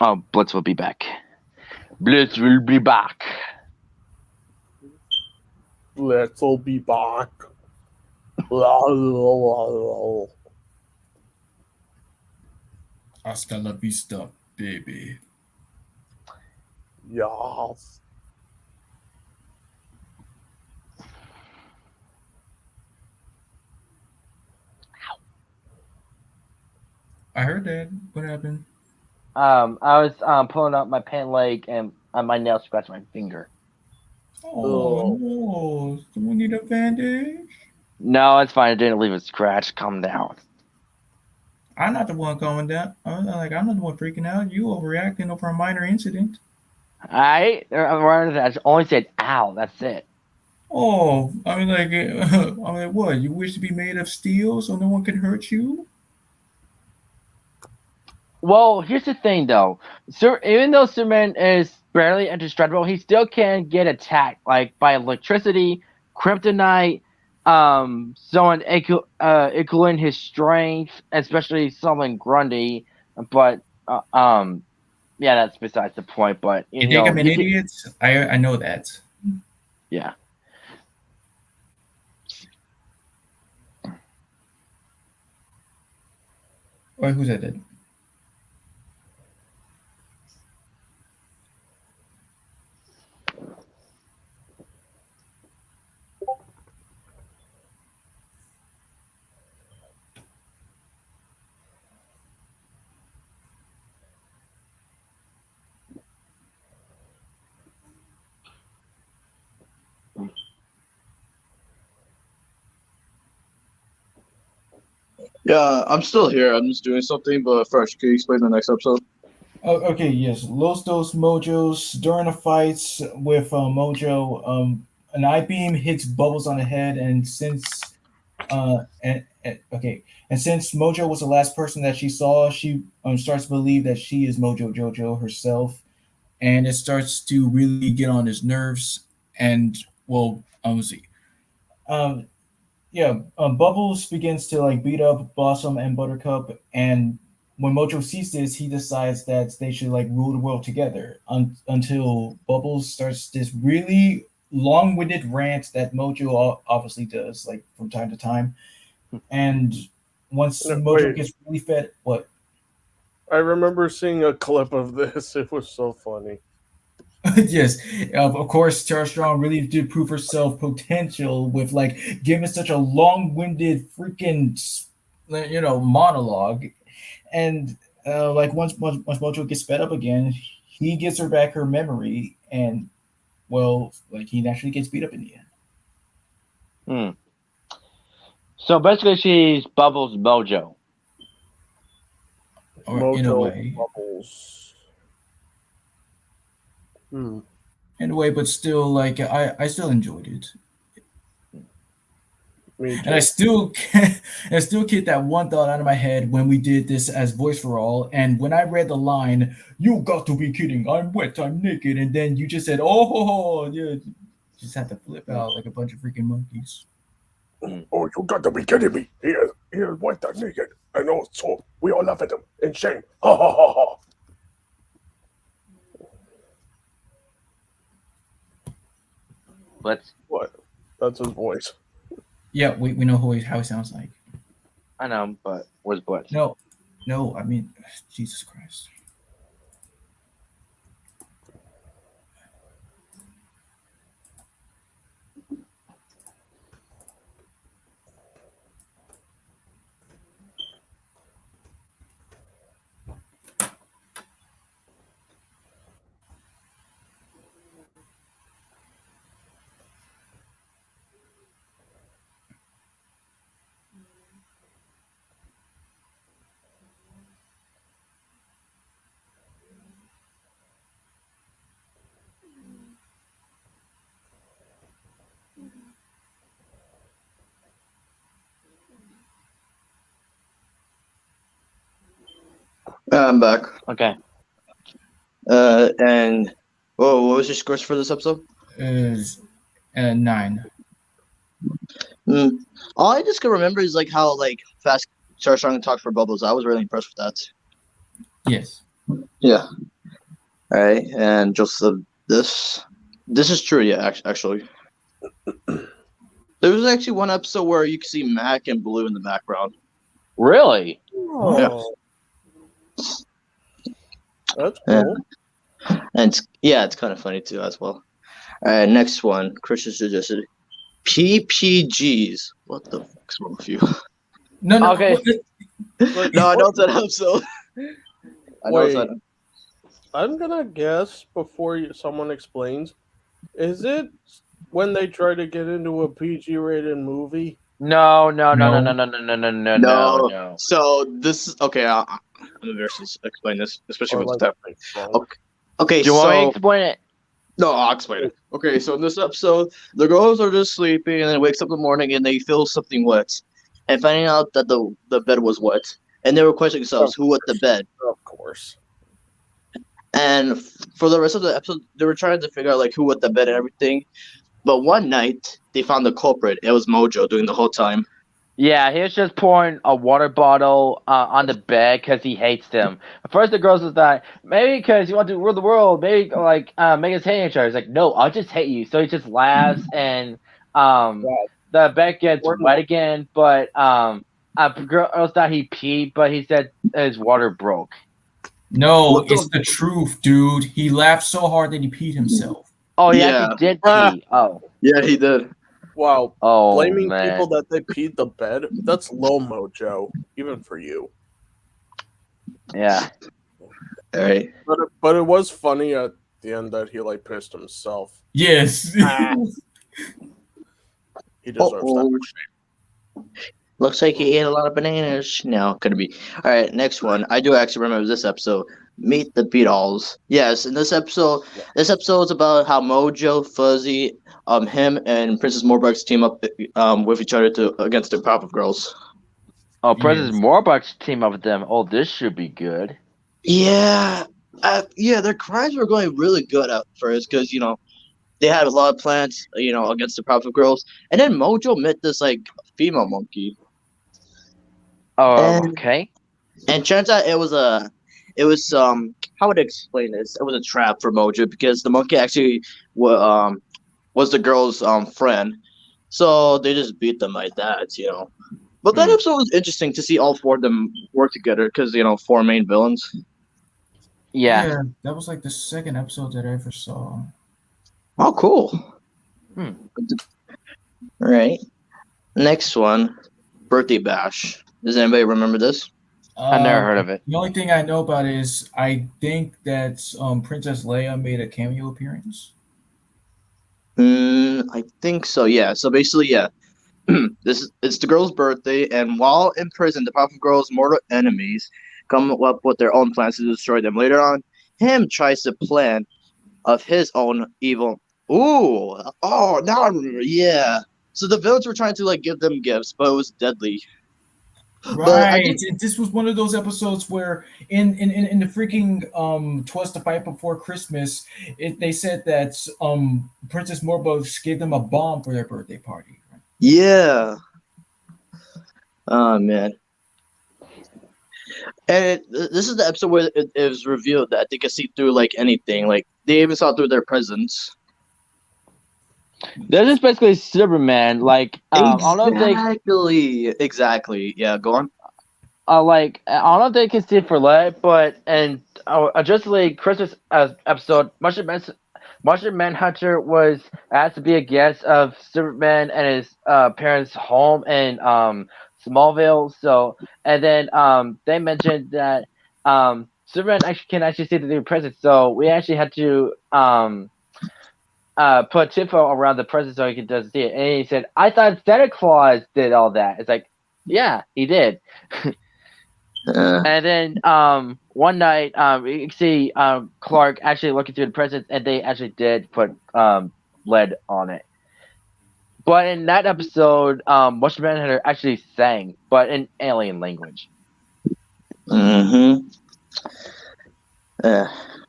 Oh, Blitz will be back. Blitz will be back. Let's all be back. Hasta la vista, baby. Yes. I heard that. What happened? I was pulling up my pant leg and my nail scratched my finger. Oh no! Someone need a bandage? No, it's fine. I didn't leave a scratch. Calm down. I'm not the one calming down. I'm not the one freaking out. You overreacting over a minor incident. I only said ow. That's it. Oh, I mean, like, I mean, what? You wish to be made of steel so no one can hurt you? Well, here's the thing, though. Even though Superman is barely indestructible, he still can get attacked, like by electricity, kryptonite, someone equaling his strength, especially someone Grundy. But yeah, that's besides the point. But You think I'm an he can, idiot? I know that. yeah. Wait, who said that? Yeah, I'm still here. I'm just doing something, but first, can you explain the next episode? Oh, okay, yes. Los Dos Mojos during the fights with Mojo, an eye beam hits Bubbles on the head, and since and since Mojo was the last person that she saw, she starts to believe that she is Mojo Jojo herself, and it starts to really get on his nerves. And well, let's see. Um, yeah, Bubbles begins to like beat up Blossom and Buttercup, and when Mojo sees this, he decides that they should like rule the world together. Until Bubbles starts this really long-winded rant that Mojo obviously does like from time to time, and once No, Mojo wait. gets really fed, what? I remember seeing a clip of this. It was so funny. Yes, of course, Tara Strong really did prove herself potential with like giving such a long-winded freaking monologue, and like once Mojo gets fed up again, he gives her back her memory, and well, like he naturally gets beat up in the end. So basically, she's Bubbles Mojo. Or Mojo in a way, Bubbles. in a way, but still, like I still enjoyed it. Me too. And I still get that one thought out of my head when we did this as Voice for All, and when I read the line, "You got to be kidding! I'm wet, I'm naked," and then you just said, "Oh, yeah," just had to flip out like a bunch of freaking monkeys. Oh, you got to be kidding me! He is white and naked, and also we all laugh at him in shame. Ha ha ha ha! But What? That's his voice. Yeah, we know how he sounds like. I know, but where's Blitz? No, I mean, Jesus Christ. I'm back. Okay. And whoa, what was your scores for this episode? 9. All I just can remember is like how like fast Charstrong talked for Bubbles. I was really impressed with that. Yes. Yeah. All right, and just this. This is true. Yeah, actually, there was actually one episode where you could see Mac and Blue in the background. Really? Oh, that's Yeah. cool. And it's kind of funny too as well. All right, next one. Christian suggested PPGs. What the fuck's wrong with you? No. Okay. Like, No, I don't set up. So I know Wait. set up. I'm gonna guess before someone explains. Is it when they try to get into a PG-rated movie? No. No. So this is okay. I'm embarrassed to explain this, especially Or with like the drunk? Okay. Okay, Do you want me to so explain it? no, I'll explain it. Okay, so in this episode, the girls are just sleeping, and then it wakes up in the morning, and they feel something wet, and finding out that the bed was wet, and they were questioning themselves, who wet the bed? Of course. And for the rest of the episode, they were trying to figure out like who wet the bed and everything. But one night, they found the culprit. It was Mojo doing the whole time. Yeah, he was just pouring a water bottle on the bed because he hates them. At first, the girls was like, maybe because you want to rule the world, maybe like make us hate each other. He's like, no, I just hate you. So he just laughs, and the bed gets wet again. But girls thought he peed, but he said his water broke. No, What the- it's the truth, dude. He laughed so hard that he peed himself. Oh, he Yeah. actually did pee. Oh, Yeah, he did. Wow. oh Blaming man. people that they peed the bed, that's low mojo, even for you. Yeah. All right. But it was funny at the end that he like pissed himself. Yes. He deserves that. Looks like he ate a lot of bananas. No, could it be? All right, next one. I do actually remember this episode. Meet the Beatles. Yes, in this episode is about how Mojo, Fuzzy, him and Princess Morbucks team up with each other against the Powerpuff Girls. Oh, Princess Yes. Morbucks team up with them. Oh, this should be good. Yeah, their crimes were going really good at first because they had a lot of plans, against the Powerpuff Girls, and then Mojo met this like female monkey, Oh, and okay. turns out it was how would I explain this? It was a trap for Mojo because the monkey actually was the girl's friend, so they just beat them like that. But that episode was interesting to see all four of them work together because four main villains. Yeah. That was like the second episode that I ever saw. Oh, cool. Hmm. All right. Next one, Birthday Bash. Does anybody remember this? I never heard of it. The only thing I know about it is I think that Princess Leia made a cameo appearance. I think so. Yeah. So basically, yeah. It's the girl's birthday, and while in prison, the Powerpuff Girls' mortal enemies come up with their own plans to destroy them. Later on, him tries to plan of his own evil. Ooh, oh, now I remember. Yeah. So the villains were trying to like give them gifts, but it was deadly. But I Right. think, And this was one of those episodes where in the freaking Twas the Fight Before Christmas, they said that Princess Morbucks gave them a bomb for their birthday party. yeah. Oh man. And this is the episode where it was revealed that they could see through like anything. Like they even saw through their presents. This is basically Superman. Like, I don't know if they Exactly. Yeah, go on. I don't know if they can see it for light, but in Justice League Christmas episode, Martian Manhunter was asked to be a guest of Superman and his parents' home in Smallville. So, and then they mentioned that Superman can actually see the presents. So we actually had to put tinfoil around the present so he doesn't see it. And he said, "I thought Santa Claus did all that." It's like, yeah, he did. And then one night, you can see Clark actually looking through the presents, and they actually did put lead on it. But in that episode, Martian Manhunter actually sang, but in alien language. Mm-hmm.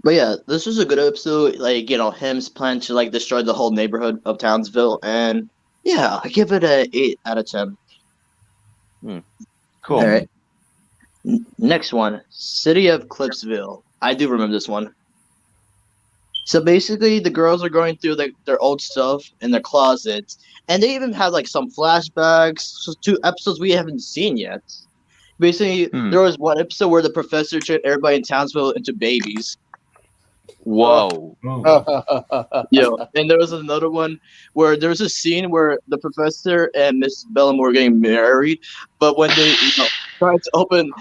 But yeah, this was a good episode. Like, him's plan to like destroy the whole neighborhood of Townsville, and yeah, I give it a 8 out of 10. Cool. All right. Next one, City of Clipsville. I do remember this one. So basically, the girls are going through their old stuff in their closets, and they even had like some flashbacks to episodes we haven't seen yet. Basically, there was one episode where the professor turned everybody in Townsville into babies. Whoa. Oh. Yeah, and there was another one where there was a scene where the professor and Miss Bellamy were getting married, but when they tried to open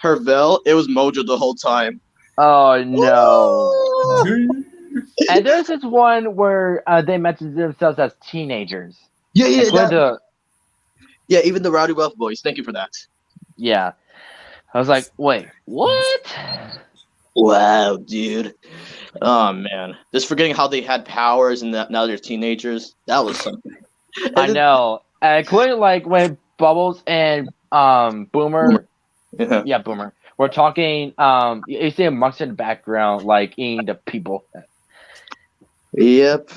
her veil, it was Mojo the whole time. Oh no. And there's this one where they mention themselves as teenagers. Yeah, yeah, Glenda, yeah. Even the Rowdy Wealth Boys. Thank you for that. yeah. I was like, wait, what? Wow, dude. Oh man, just forgetting how they had powers and that now they're teenagers. That was something. I know. Including like when Bubbles and Boomer, Yeah. Boomer, we're talking. You see a monster in the background, like eating the people. Yep.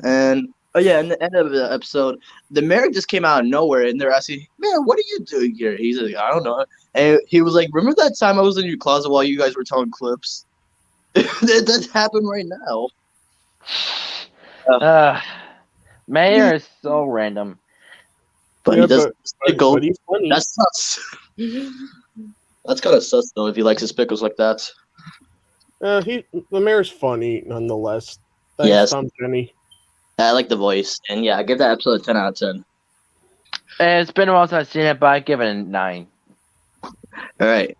And oh yeah, in the end of the episode, the mayor just came out of nowhere and they're asking, "Man, what are you doing here?" He's like, "I don't know." And he was like, "Remember that time I was in your closet while you guys were telling clips?" that happened right now. Mayor is so random. But Yeah, he does but he's funny. That's sus. That's kind of sus though if he likes his pickles like that. The mayor's funny nonetheless. Thanks, Yes. Tom Jenny. I like the voice, and yeah, I give that episode a 10 out of 10. It's been a while since I've seen it, but I give it a 9. All right.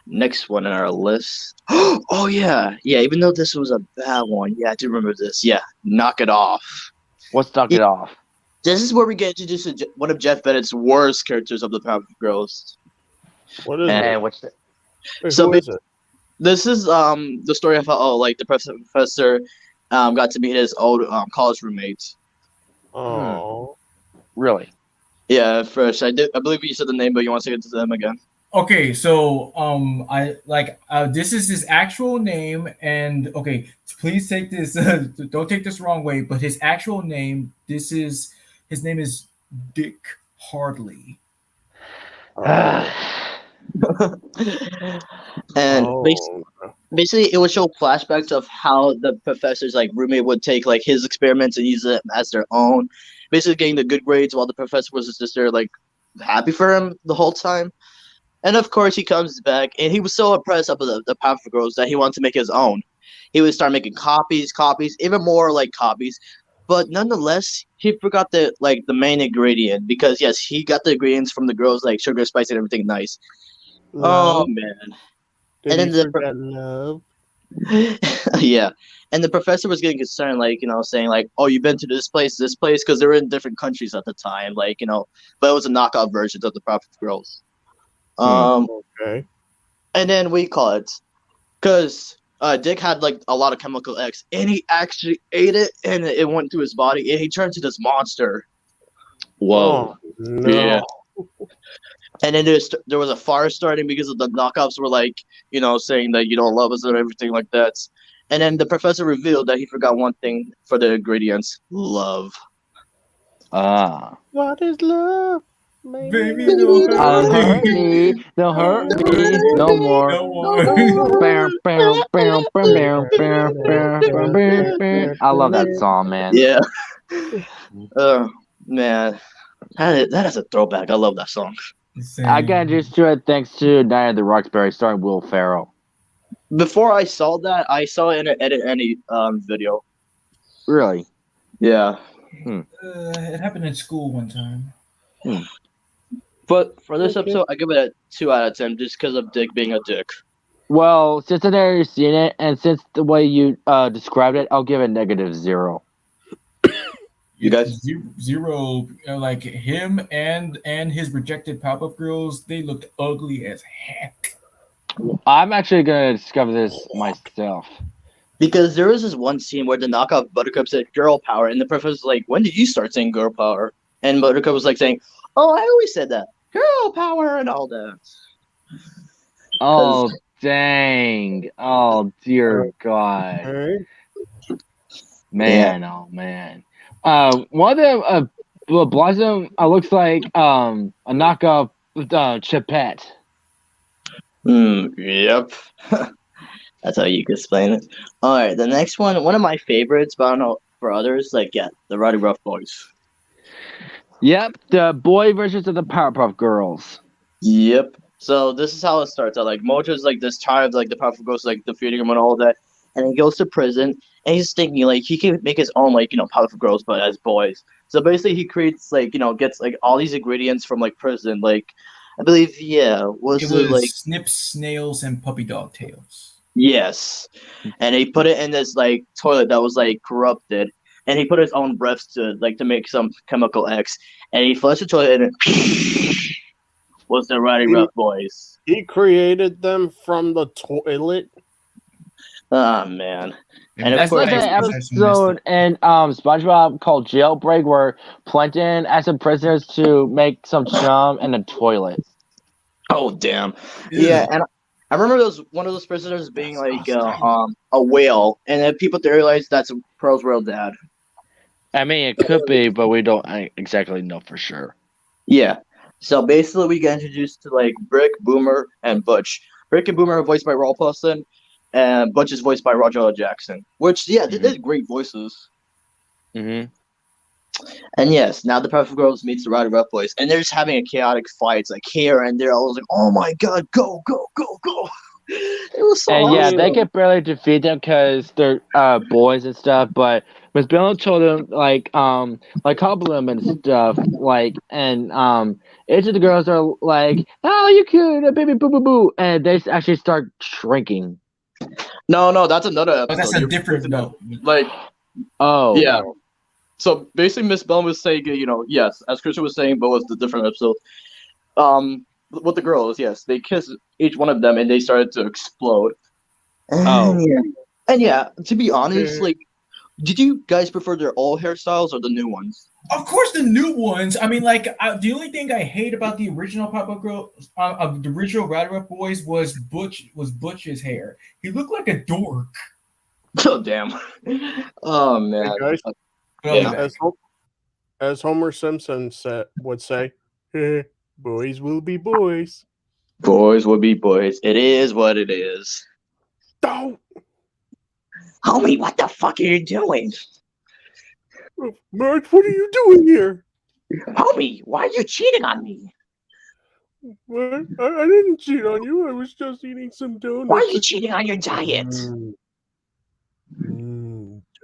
Next one on our list. Oh yeah, yeah. Even though this was a bad one, yeah, I do remember this. Yeah, Knock It Off. What's Knock It Off? This is where we get introduced to one of Jeff Bennett's worst characters of the Powerpuff Girls. What is And it? what's the, Wait, so who is it? This is the story of how like the professor got to meet his old college roommate. Oh. really? Yeah, Fresh. I believe you said the name, but you want to say it to them again? Okay, so this is his actual name, and okay, please take this. Don't take this wrong way, but his actual name. His name is Dick Hardley. And basically, it would show flashbacks of how the professor's like roommate would take like his experiments and use them as their own. Basically, getting the good grades while the professor was just there like happy for him the whole time. And of course, he comes back, and he was so impressed of the Powerpuff Girls that he wanted to make his own. He would start making copies, even more like copies. But nonetheless, he forgot the main ingredient because yes, he got the ingredients from the girls like sugar, spice, and everything nice. Love? Oh man! Did and he then forget love? yeah, and the professor was getting concerned, like saying like, "Oh, you've been to this place," because they were in different countries at the time, but it was a knockout version of the Powerpuff Girls. Okay. And then we call it because Dick had like a lot of chemical X, and he actually ate it, and it went through his body, and he turned to this monster. Whoa. Oh, no. Yeah. And then there was a fire starting because of the knockoffs were like, saying that you don't love us and everything like that. And then the professor revealed that he forgot one thing for the ingredients: love. What is love? Baby, don't hurt me. Don't hurt me no more. No more. I love that song, man. Yeah. Oh man, that is a throwback. I love that song. I got introduced to it thanks to Night at the Roxbury starring Will Ferrell. Before I saw that, I saw it in an Edit Any video. Really? Yeah. It happened in school one time. But for this episode, I give it a 2 out of 10 just because of Dick being a dick. Well, since I've already seen it, and since the way you described it, I'll give it -0. You guys? Zero, like him and his rejected Powerpuff Girls, they looked ugly as heck. I'm actually gonna discover this myself. Because there was this one scene where the knockoff Buttercup said girl power, and the professor's like, when did you start saying girl power? And Buttercup was like saying, oh, I always said that. Girl power and all that. Oh, dang. Oh, dear God. Okay. Man, oh, man. One of the Blossom looks like a knockoff Chipette. Yep. That's how you can explain it. All right, the next one of my favorites, but I don't know for others. Like, yeah, the Rowdy Rough Boys. Yep, the boy versions of the Powerpuff Girls. Yep. So this is how it starts out. Like Mojo's like this tired of like the Powerpuff Girls like defeating him and all that, and he goes to prison and he's thinking like he can make his own like Powerpuff Girls but as boys. So basically he creates like gets like all these ingredients from like prison. Like I believe was It it was like snips, snails, and puppy dog tails. yes, and he put it in this like toilet that was like corrupted. And he put his own breaths to make some chemical X, and he flushed the toilet and was the Rowdy He, Rough Boys. he created them from the toilet. Oh man. Maybe And of that's It's like course, that the exercise messed up. episode in SpongeBob called Jailbreak where Plankton asked the prisoners to make some chum in a toilet. oh damn, Ew. yeah. And I remember those one of those prisoners being That's like disgusting. a whale, and then people realized that's Pearl's real dad. I mean, it could be, but we don't exactly know for sure. Yeah. So basically, we get introduced to like Brick, Boomer, and Butch. Brick and Boomer are voiced by Raul Paulson, and Butch is voiced by Roger L. Jackson. Which they did great voices. Hmm. And yes, now the Powerpuff Girls meets the Rowdy Rough Boys, and they're just having a chaotic fights like here and there. I was like, oh my god, go, go, go, go! It was so And yeah, awesome. they could barely defeat them because they're boys and stuff. But Miss Bell told them like compliment them and stuff. Each of the girls are like, "Oh, you cute, baby, boo, boo, boo," and they actually start shrinking. No, that's another Oh, episode. that's a different no. Like, Oh, yeah. So basically, Miss Bell was saying, yes, as Christian was saying, but was the different episode. With the girls, yes, they kissed each one of them, and they started to explode. Oh. And yeah, to be honest, like, did you guys prefer their old hairstyles or the new ones? Of course, the new ones. I mean, like the only thing I hate about the original Pop-Up Girl, the original Rowdy Rough Boys was Butch's hair. He looked like a dork. Oh damn! Oh Hey man! guys, But I'll be Yeah. back. as Homer Simpson would say, boys will be boys. Boys will be boys. It is what it is. Don't, Homie, what the fuck are you doing? Marge, what are you doing here? Homie, why are you cheating on me? What? I didn't cheat on you. I was just eating some donuts. Why are you cheating on your diet?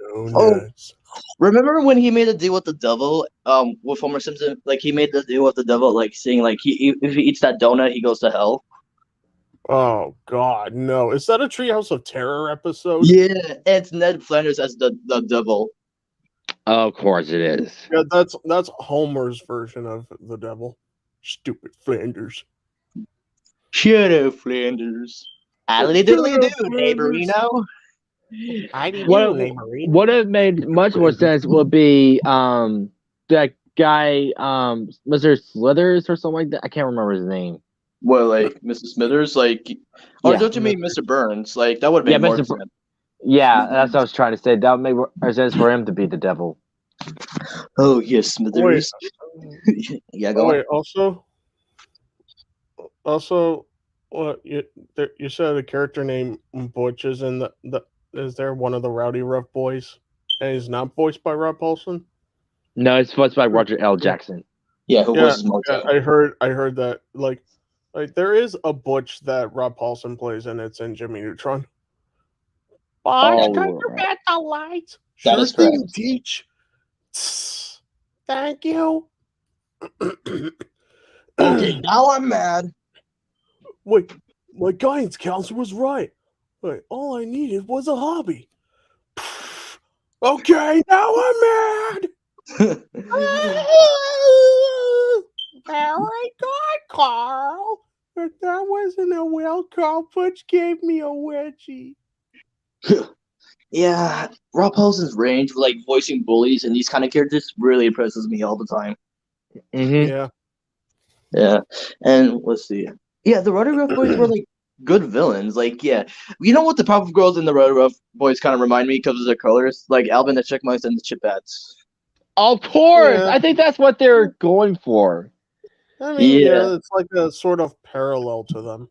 Donuts. Remember when he made a deal with the devil? With Homer Simpson, like he made the deal with the devil, like saying like if he eats that donut, he goes to hell. Oh God, no! Is that a Treehouse of Terror episode? Yeah, it's Ned Flanders as the devil. of course it is. Yeah, that's Homer's version of the devil. Stupid Flanders. Shut up, Flanders. Diddly do, neighborino. I didn't What it made much more sense would be that guy Mr. Slithers or something like that. I can't remember his name. Well, like Mr. Smithers, like, or Yeah. don't you mean Mr. Burns? Like that would make Yeah, more Mr. sense. Yeah, that's what I was trying to say. That would make more sense for him to be the devil. Oh yes, Smithers. Yeah, go on. Wait, also, what you said a character named Butch is in is there one of the Rowdy Rough Boys, and he's not voiced by Rob Paulson? No, it's voiced by Roger L. Jackson. Yeah, who was Mojo? Yeah, I heard that like there is a Butch that Rob Paulson plays, and it's in Jimmy Neutron. Butch, can you get the lights? That Sure is thing, correct. Teach. Thank you. Okay, now I'm mad. Wait, my guidance counselor was right. Wait, all I needed was a hobby. Okay, now I'm mad. Very good, Carl. But that wasn't a well. Carl Butch gave me a wedgie. Yeah, Rob Paulson's range for like voicing bullies and these kind of characters really impresses me all the time. Mm-hmm. Yeah, and let's see. Yeah, the Rowdy Rough Boys were like good villains. Like, yeah, you know what the Powerpuff Girls and the Rowdy Rough Boys kind of remind me because of their colors, like Alvin the Chipmunks and the Chipettes. Of course, Yeah. I think that's what they're going for. I mean, Yeah. it's like a sort of parallel to them.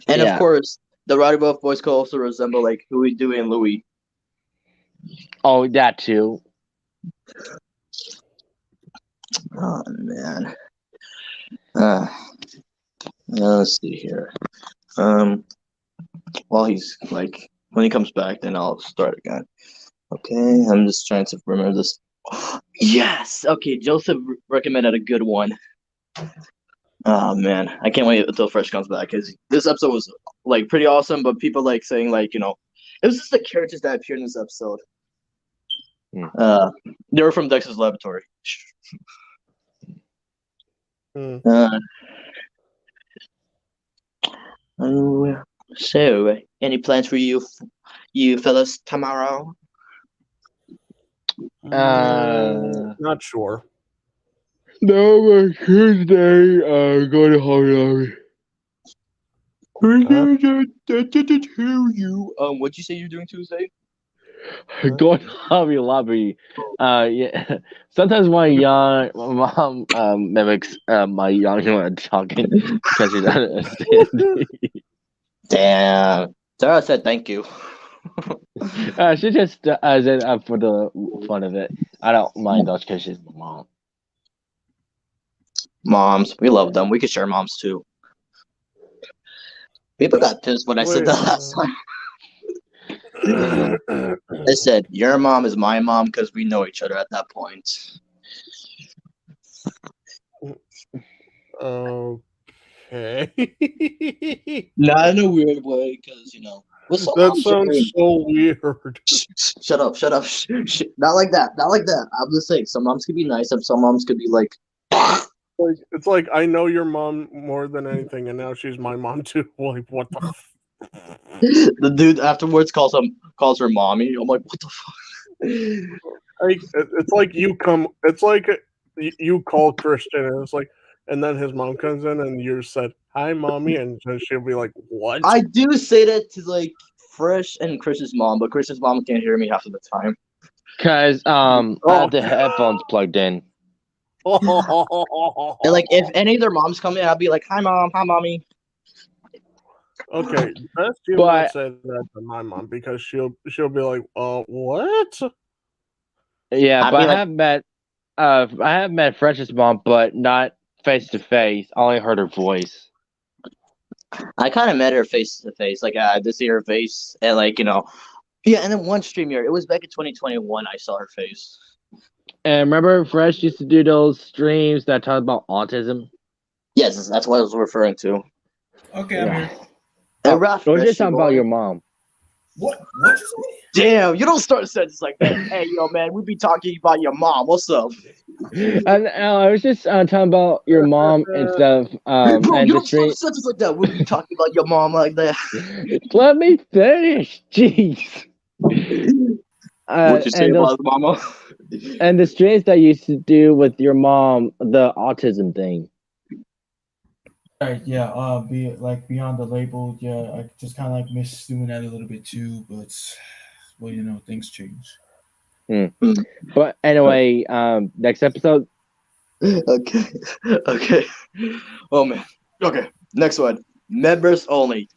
And Yeah. of course, the Rowdy Buff boys could also resemble like Huey, Dewey, and Louie. Oh, that too. Oh man. Uh, let's see here. While he's like when he comes back, then I'll start again. Okay, I'm just trying to remember this. Yes. Okay, Joseph recommended a good one. Oh man, I can't wait until Fresh comes back because this episode was like pretty awesome. But people like saying like it was just the characters that appeared in this episode. They were from Dexter's Laboratory. Hmm. So, any plans for you fellas tomorrow? Not sure. No, Tuesday, go to Hobby Lobby. What'd you say you're doing Tuesday? Go to Hobby Lobby. Yeah. Sometimes my mom mimics my young talking because she doesn't understand. Damn. Sarah said thank you. She just does it for the fun of it. I don't mind those because she's my mom. Moms, we love them. We could share moms too. People got pissed when I said that last time. I said, your mom is my mom because we know each other at that point. Okay. Not in a weird way, because, That sounds so weird. Shut up. Not like that. Not like that. I'm just saying, some moms could be nice, and some moms could be like, It's like I know your mom more than anything, and now she's my mom too. Like, what the? The dude afterwards calls her mommy. I'm like, what the fuck? Like, it's like you come. It's like you call Christian, and it's like, and then his mom comes in, and you said, "Hi, mommy," and then she'll be like, "What?" I do say that to like Fresh and Chris's mom, but Chris's mom can't hear me half of the time. Cause I have the headphones plugged in. And like if any of their moms come in, I'll be like, "Hi, mom. Hi, mommy." Okay, best you not say that to my mom because she'll be like, what?" Yeah, I'd but be I have met Fresh's mom, but not face to face. I only heard her voice. I kind of met her face to face. Like I did see her face, and yeah. And then one stream here, it was back in 2021. I saw her face. And remember, Fresh used to do those streams that talk about autism. Yes, that's what I was referring to. Okay, I'm here. And Ralph, we're just talking about your mom. What you say? Damn, you don't start a sentence like that. Hey, yo, man, we be talking about your mom. What's up? And I was just talking about your mom and stuff. Bro, and you the don't start a sentence like that. We be talking about your mom like that. Let me finish, jeez. What you say about mama? And the streams that you used to do with your mom, the autism thing. Yeah, be like beyond the label. Yeah, I just kind of like miss doing that a little bit too, but well, things change. But anyway, next episode. Okay. Oh man. Okay. Next one. Members only.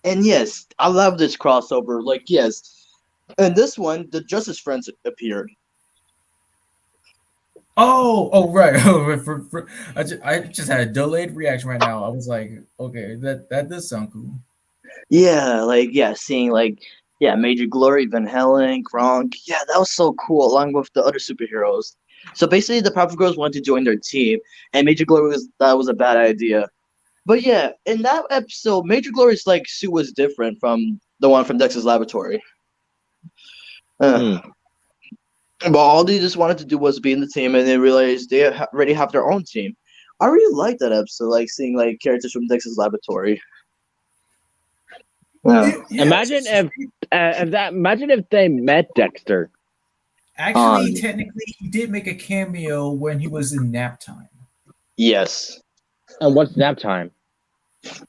And yes, I love this crossover. Like yes, and this one, the Justice Friends appeared. Oh, right. I just had a delayed reaction right now. I was like, okay, that does sound cool. Yeah, seeing Major Glory, Van Halen, Gronk. Yeah, that was so cool, along with the other superheroes. So basically, the Powerpuff Girls wanted to join their team, and Major Glory that was a bad idea. But yeah, in that episode, Major Glory's suit was different from the one from Dexter's Laboratory. But all they just wanted to do was be in the team, and they realized they already have their own team. I really like that episode, seeing characters from Dexter's Laboratory. Yeah. Imagine if they met Dexter. Actually, technically, he did make a cameo when he was in Nap Time. Yes. And what's Nap Time?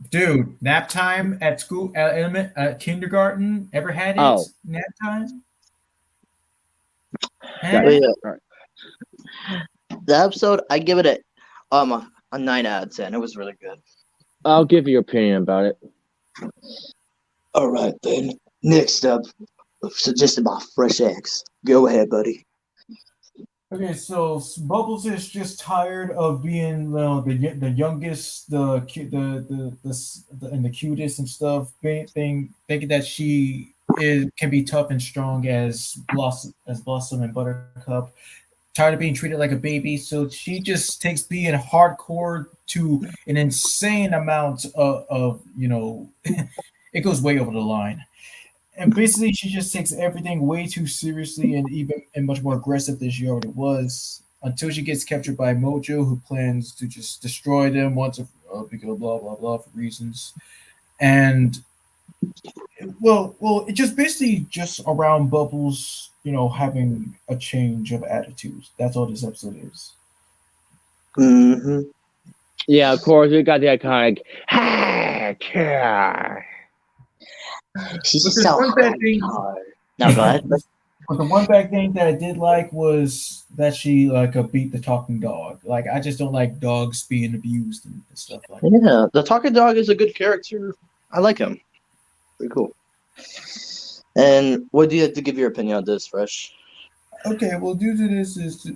Dude, Nap Time at school, at kindergarten. Ever had it? Nap Time. Yeah. The episode, I give it a 9 out of 10. It was really good. I'll give you your opinion about it. All right, then. Next up, suggested by Fresh X. Go ahead, buddy. Okay, so Bubbles is just tired of being the youngest, and the cutest and stuff. Thinking that she can be tough and strong as Blossom and Buttercup. Tired of being treated like a baby, so she just takes being hardcore to an insane amount of it goes way over the line. And basically, she just takes everything way too seriously and much more aggressive than she already was. Until she gets captured by Mojo, who plans to just destroy them once because blah blah blah for reasons. And well, it just basically just around Bubbles, having a change of attitudes. That's all this episode is. Mm-hmm. Yeah, of course we got the iconic. Yeah. She's But there's so one bad thing. hard. No, go ahead. But the one bad thing that I did like was that she beat the talking dog. Like I just don't like dogs being abused and stuff like that. Yeah, the talking dog is a good character. I like him. Pretty cool. And what do you have to give your opinion on this, Fresh? Okay, well, due to this is,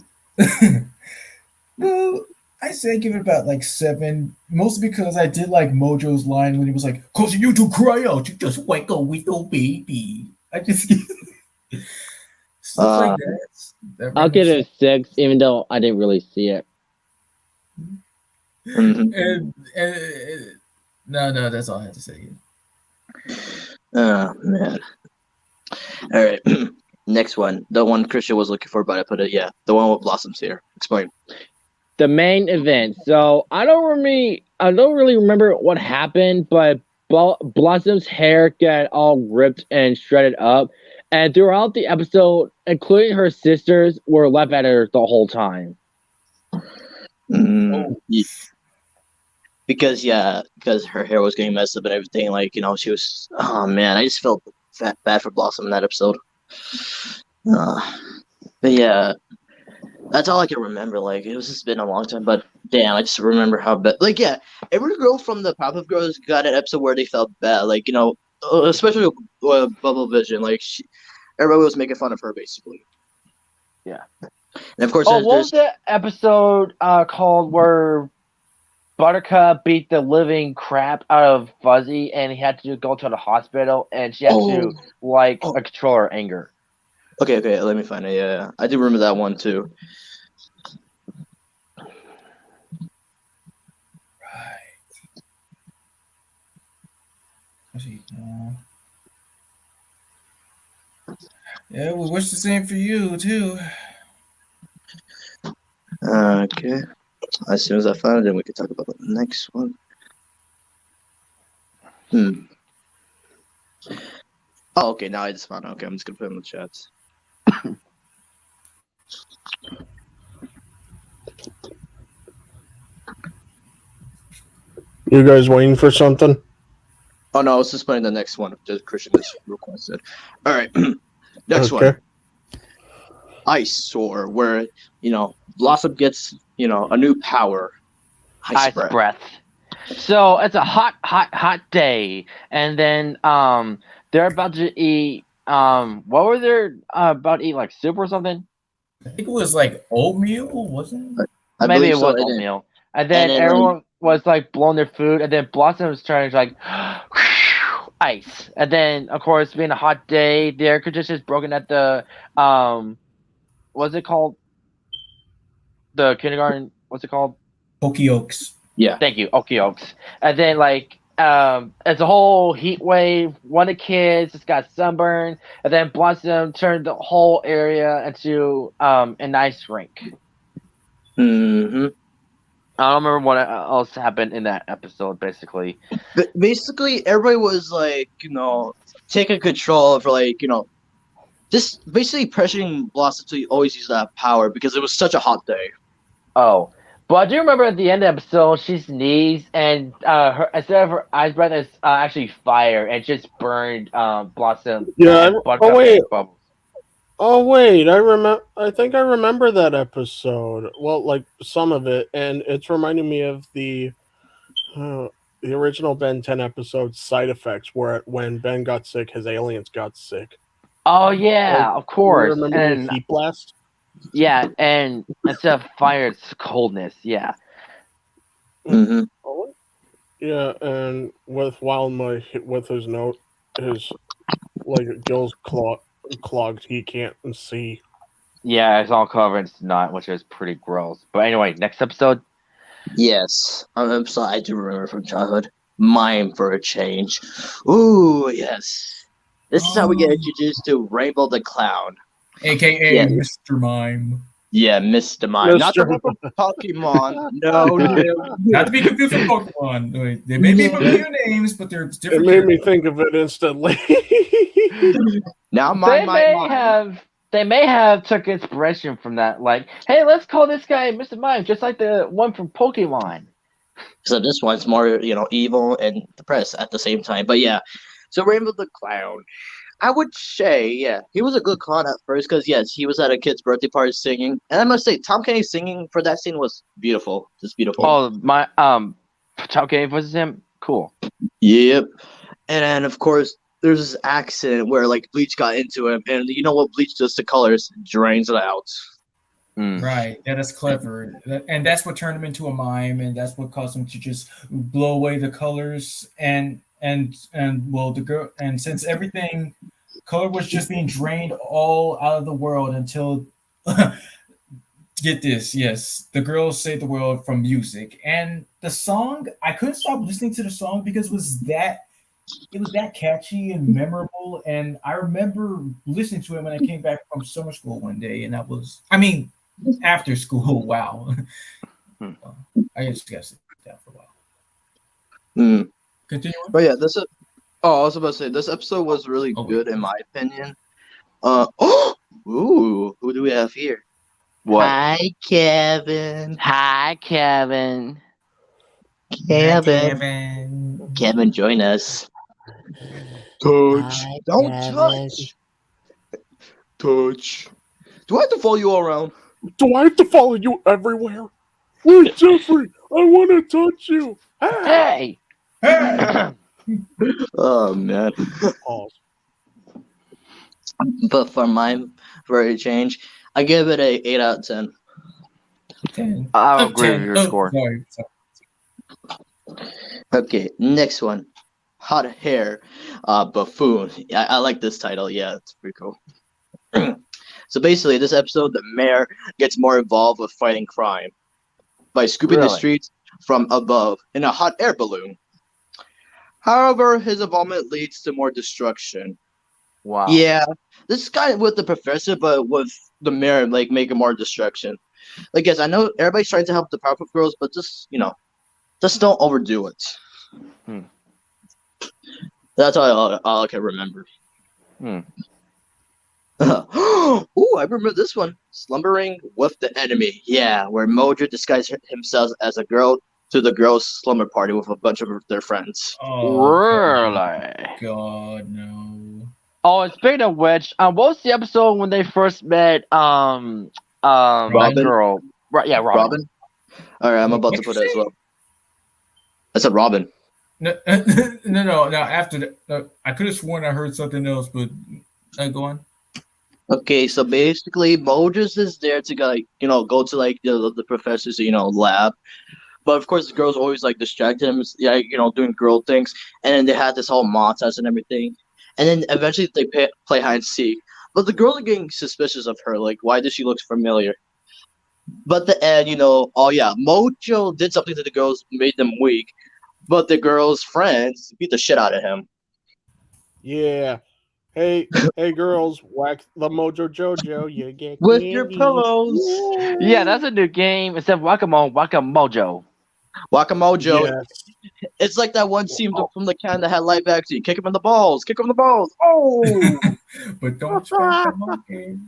well, I say give it about like 7, mostly because I did like Mojo's line when he was like, "Causing you to cry out, you just wake up with your baby." I just stuff like that. I'll give it a 6, even though I didn't really see it. Mm-hmm. And no, that's all I have to say. Oh man. All right. Next one, the one Christian was looking for, but I put it. Yeah, the one with Blossoms here. Explain. The main event. So I don't really remember what happened, but Blossom's hair got all ripped and shredded up, and throughout the episode, including her sisters, were left at her the whole time. Because her hair was getting messed up and everything. Like she was. Oh man, I just felt bad for Blossom in that episode. But yeah, that's all I can remember. Like it was just been a long time, but damn, I just remember how bad. Like yeah, every girl from the Powerpuff Girls got an episode where they felt bad. Like especially Bubble Vision. Like everybody was making fun of her basically. Yeah. And of course, what was the episode called where Buttercup beat the living crap out of Fuzzy, and he had to go to the hospital, and she had to control her anger. Okay, let me find it. Yeah, I do remember that one too. Yeah, we wish the same for you too. Okay. As soon as I find it, then we can talk about the next one. Oh, okay. Now I just found it. Okay, I'm just gonna put it in the chats. You guys waiting for something? Oh no, I was just playing the next one. Just Christian just requested. All right, next one. Ice Soar, where Blossom gets a new power. Ice breath. So it's a hot day, and then they're about to eat. What were they about to eat? Like soup or something? I think it was like oatmeal, wasn't it? Maybe it was oatmeal. And then everyone was like blowing their food, and then Blossom was turning like ice. And then of course, being a hot day, the air conditioning is broken at the what's it called? The kindergarten. What's it called? Okie Oaks. Yeah. Thank you, Okie Oaks. And then it's a whole heat wave. One of the kids just got sunburned, and then Blossom turned the whole area into an ice rink. Mm-hmm. I don't remember what else happened in that episode, basically. But basically, everybody was taking control for just basically pressuring Blossom to always use that power because it was such a hot day. Oh. But I do remember at the end of the episode, she sneezed, and instead of her ice breath, it's actually fire, and just burned Blossom. Yeah. Oh wait, I think I remember that episode. Well, like some of it, and it's reminding me of the the original Ben 10 episode side effects, where when Ben got sick, his aliens got sick. Oh yeah, of You course. remember And the heat blast? yeah, and instead of fire, it's coldness. Yeah. hmm Yeah, and with with his note, his like gills clogged, he can't see. Yeah, it's all covered in snot, which is pretty gross. But anyway, next episode. Yes, I'm sorry. I do remember from childhood. Mime for a change. Ooh, yes. This is how we get introduced to Rainbow the Clown. AKA Yeah. Mr. Mime. Yeah, Mr. Mime. Not the Mr. one from Pokemon. No, no. Not to be confused with Pokemon. They may be familiar names, but they're It different. made me think of it instantly. Now They mime. may have took inspiration from that. Like, hey, let's call this guy Mr. Mime, just like the one from Pokemon. So this one's more, evil and depressed at the same time. But yeah, so Rainbow the Clown. I would say, yeah, he was a good clown at first because, yes, he was at a kid's birthday party singing. And I must say, Tom Kenny singing for that scene was beautiful. Just beautiful. Oh, my Top Game versus him. Cool. Yep. And then, of course, there's this accident where, like, Bleach got into him. And you know what Bleach does to colors? Drains it out. Right, that is clever, and that's what turned him into a mime, and that's what caused him to just blow away the colors, and well, the girl, and since everything, color was just being drained all out of the world until, get this, yes, the girls saved the world from music, and the song, I couldn't stop listening to the song because it was that catchy and memorable, and I remember listening to it when I came back from summer school one day, and that was, I mean, after school. Wow. I just got to sit down for a while. Continue. But yeah, I was about to say this episode was really good in my opinion. Ooh, who do we have here? What? Hi, Kevin. Hi, Kevin. Kevin, join us. Touch. Hi, Don't Kevin. touch. Do I have to follow you all around? Do I have to follow you everywhere? Wait, Jeffrey, I want to touch you. Hey. Oh man. Pause. But for a change, I give it a 8 out of 10. 10. I'll agree with your 10. score. Sorry. Okay, next one. Hot hair, buffoon. I like this title. Yeah, it's pretty cool. So basically, this episode, the mayor gets more involved with fighting crime by scooping the Really? streets from above in a hot air balloon. However, his involvement leads to more destruction. Wow. Yeah, this guy with the professor, but with the mayor, like making more destruction. Like, yes, I know everybody's trying to help the Powerpuff Girls, but just just don't overdo it. That's all I can remember. Ooh, I remember this one. Slumbering with the enemy. Yeah, where Mojo disguised himself as a girl to the girls' slumber party with a bunch of their friends. Oh, Really? God, no. Oh, and speaking of which, what was the episode when they first met? That Robin? girl. Right? Yeah, Robin. Robin? All right, I'm about to put it as well. I said Robin. No. After that, I could have sworn I heard something else, but go on. Okay, so basically, Moses is there to go to the professor's lab, but of course the girls always distracted him, doing girl things, and then they had this whole montage and everything, and then eventually they play hide and seek, but the girls are getting suspicious of her, like why does she look familiar? But the end, oh yeah, Mojo did something to the girls, made them weak, but the girls' friends beat the shit out of him. Yeah. Hey, girls, whack the Mojo Jojo. You get With candy. your pillows. Yeah, that's a new game. Instead of Whack-A-Mole, Whack-A-Mojo. Whack-A-Mojo. Yes. It's like that one scene from the can that had live action. Kick him in the balls. Kick him in the balls. Oh! But don't spank the monkey.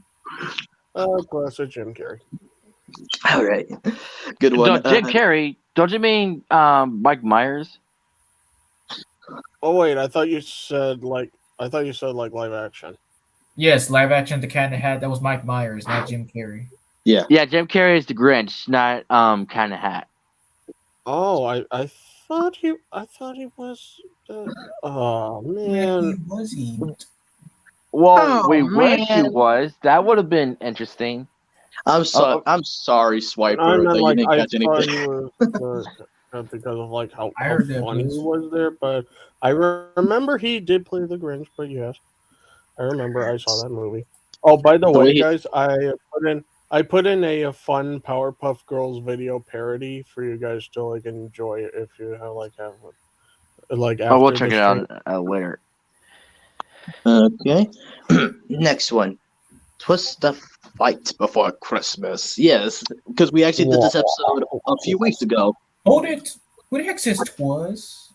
Classic Jim Carrey. All right. Good one. Jim Carrey. Don't you mean Mike Myers? Oh wait, I thought you said live action. Yes, live action. The Cat in the Hat. That was Mike Myers, not Jim Carrey. Yeah. Yeah, Jim Carrey is the Grinch, not Kind of Hat. Oh, I thought he was. Oh Where he man, wasn't. Well, Oh we wish he man. was. That would have been interesting. I'm Oh, I'm sorry, I Swiper, meant that you like didn't I catch thought anything. he was because of like I how heard that funny he was. was there. But I remember he did play the Grinch. But yes, I remember I saw that movie. Oh, by the The way, way he, guys, I put in a fun Powerpuff Girls video parody for you guys to like enjoy if you have like oh, we'll after check the it stream. out later. okay. Next one. What's the fight before Christmas? Yes, because we actually did this episode a few weeks ago. Hold it. Who the heck says twas?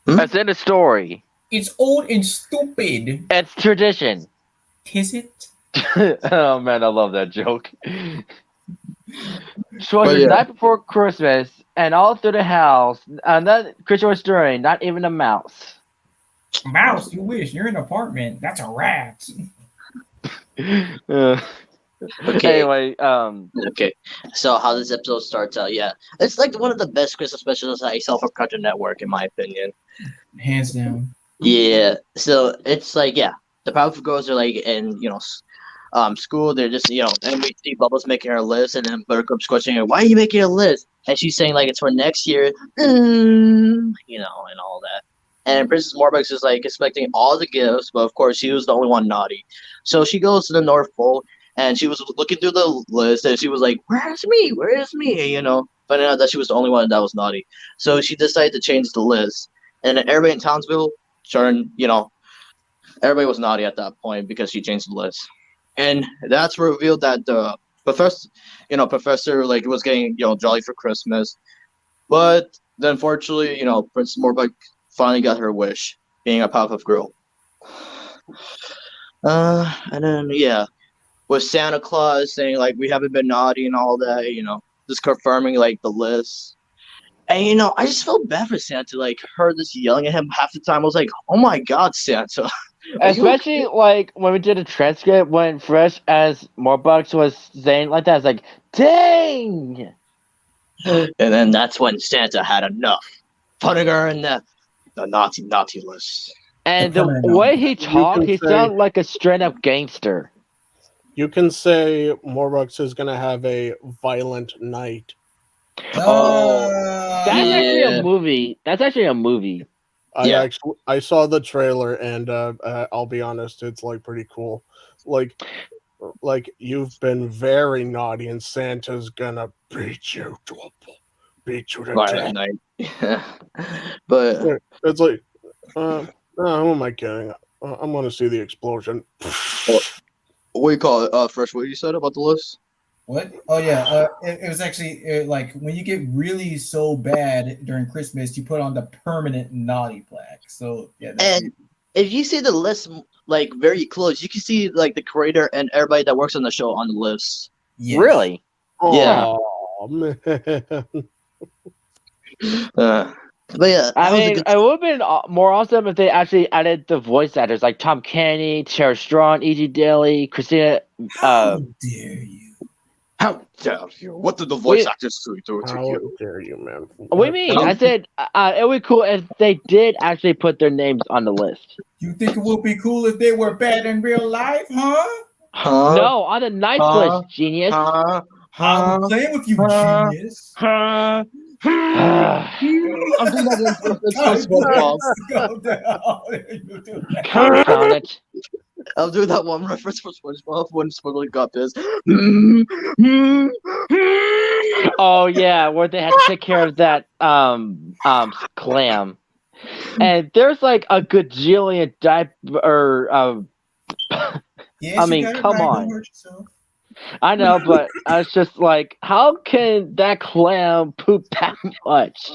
That's in the story. It's old and stupid. It's tradition. Is it? Oh man, I love that joke. So But the yeah, night before Christmas, and all through the house, and that Christmas was stirring, not even a mouse. Mouse, you wish. You're in an apartment. That's a rat. Uh, okay. anyway, Okay, so how this episode starts out, yeah. It's like one of the best Christmas specials I saw from Cartoon Network, in my opinion. Hands down. Yeah, so it's like, yeah, the Powerpuff Girls are like in, school. They're just, and we see Bubbles making her list, and then Buttercup's questioning her, why are you making a list? And she's saying, like, it's for next year, and all that. And Princess Morbucks is, like, expecting all the gifts, but of course, she was the only one naughty. So she goes to the North Pole, and she was looking through the list, and she was like, where's me? Where's me? Finding out that she was the only one that was naughty. So she decided to change the list. And then everybody in Townsville turned, everybody was naughty at that point because she changed the list. And that's revealed that the professor, like, was getting, jolly for Christmas. But then, unfortunately, Princess Morbuck finally got her wish, being a Powerpuff Girl. And then, yeah, with Santa Claus saying, like, we haven't been naughty and all that, just confirming, like, the list. And, I just felt bad for Santa, like, her just yelling at him half the time. I was like, oh my God, Santa. especially like when we did a transcript when Fresh as Morbucks was saying like that, it's like, dang. And then that's when Santa had enough, putting her in the naughty list. And The the permanent way naughty. he talked, he say- sounded like a straight up gangster. You can say Morbucks is gonna have a violent night. Oh, That's actually yeah. a movie. That's actually a movie. Yeah. I saw the trailer and I'll be honest, it's like pretty cool. Like you've been very naughty and Santa's gonna beat you to Violent death. night. But It's like, who am I kidding? I'm gonna see the explosion. what do you call it? Fresh, what you said about the list? What? Oh yeah, it was actually like when you get really so bad during Christmas, you put on the permanent naughty plaque. So yeah, that's And if you see the list, like, very close, you can see, like, the creator and everybody that works on the show on the list. yes. Really? Yeah. Oh man. But yeah, I that was a mean, good. it would have been more awesome if they actually added the voice actors like Tom Kenny, Tara Strong, E.G. Daly, Christina. How dare you? How dare you? What did the voice Wait. actors do to How you? dare you, man? What do you mean? I said it would be cool if they did actually put their names on the list. You think it would be cool if they were bad in real life, huh? Huh? No, on the nice Huh? list, genius. Huh? I'm playing with you, Huh? genius. Huh? Ah, I'm doing that one for SpongeBob. Go down. You do that. confound it. I'll do that one reference for SpongeBob when SpongeBob got pissed. Oh yeah, where they had to take care of that clam. And there's like a gajillion diaper. Yes, I you mean, got it come right. Don't on. hurt yourself. I know, but I was just like, how can that clam poop that much?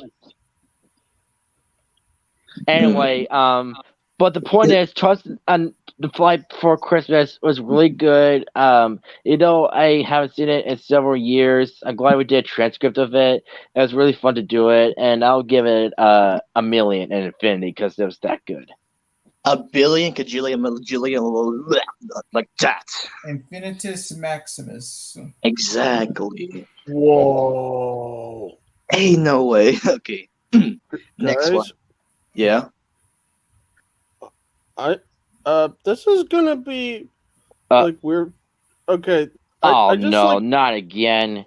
Anyway, but the point is, trust and the flight for Christmas was really good. I haven't seen it in several years. I'm glad we did a transcript of it. It was really fun to do it, and I'll give it a million in infinity because it was that good. A billion, cajillion, millijillion, like that. Infinitus Maximus. Exactly. Whoa. Hey, no way. Okay. Next one. Guys, Yeah. this is gonna be Uh, like weird. Okay, oh I just no, like not again.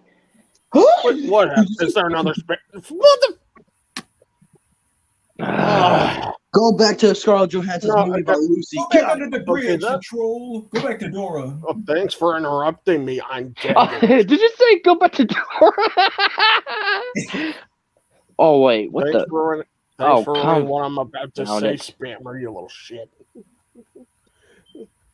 what happened? Is there another what the? Ah, Go back to Scarlett Johansson's no, movie okay, about Lucy. Go back God. under the okay, bridge, you troll. Go back to Dora. thanks for interrupting me. I'm Did gagging. you say go back to Dora? Oh wait, what Thanks the? for ruining, thanks Oh, for ruining come what I'm about to down say, it. spammer, you little shit.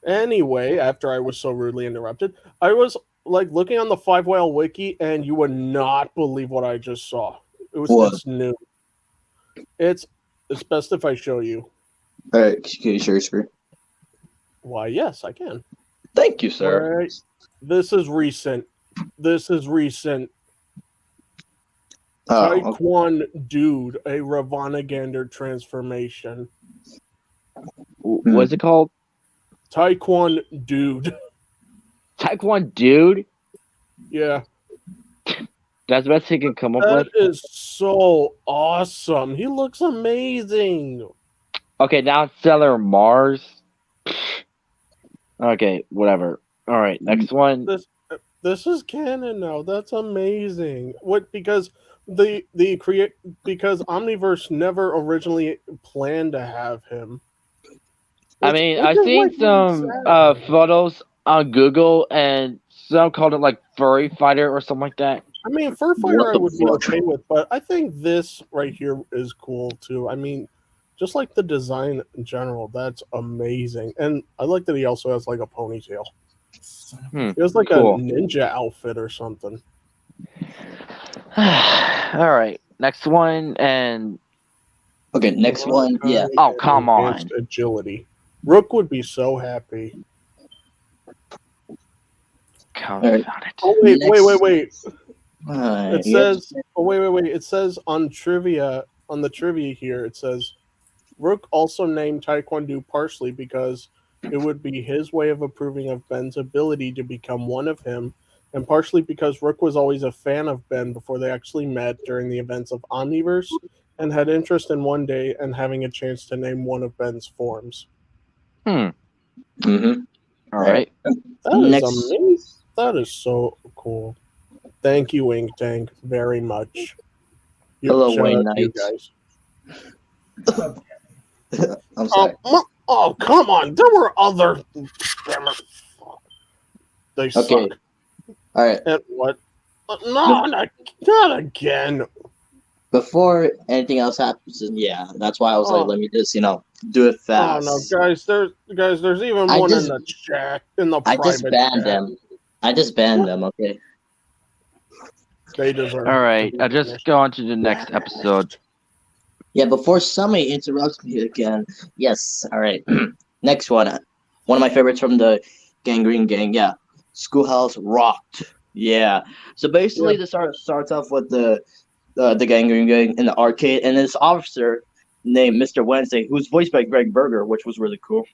Anyway, after I was so rudely interrupted, I was like looking on the Five Whale wiki, and you would not believe what I just saw. What? It's new. It's best if I show you. All right. Can you share your screen? Why, yes, I can. Thank you, sir. Right. This is recent. This is recent. Oh, okay. Taekwon Dude, a Ravana transformation. What's it called? Taekwon Dude. Taekwondo dude. Yeah. That's the best he can come up That with. is so awesome. He looks amazing. Okay, now it's Stellar Mars. Okay, whatever. All right, next one. This is canon now. That's amazing. What because the create because Omniverse never originally planned to have him. I mean, Which I've is, seen like, really some sad. photos on Google, and some called it like furry fighter or something like that. I mean, Fur Fighter What I the would be fuck? okay with, but I think this right here is cool too. I mean, just like the design in general, that's amazing. And I like that he also has like a ponytail. He has like Cool. a ninja outfit or something. All right, next one, and Okay, next one. Yeah. oh come Enhanced on. agility. Rook would be so happy. Confound it. Oh wait. Alright, It says wait. It says on the trivia here, it says Rook also named Taekwondo partially because it would be his way of approving of Ben's ability to become one of him, and partially because Rook was always a fan of Ben before they actually met during the events of Omniverse, and had interest in one day and having a chance to name one of Ben's forms. Mm-hmm. All right. That is Next. amazing. That is so cool. Thank you, Ink Tank, very much. Hello, Shout Wayne out to you Knight. guys. I'm sorry. Oh, come on. There were other. They suck. Okay. All right. And what? No, not again. Before anything else happens, and yeah, that's why I was like, let me just, do it Oh fast. no, guys! There's even I one just- in the chat, in the I private just banned chat. them. I just banned them. Okay. They deserve. All right, to be I'll just punished. go on to the next episode. Yeah. Before somebody interrupts me again. Yes. All right. Next one. One of my favorites from the Gangrene Gang. Yeah. Schoolhouse Rocked. Yeah. So basically, this starts off with the Gangrene Gang in the arcade, and this officer named Mr. Wednesday, who's voiced by Greg Berger, which was really cool.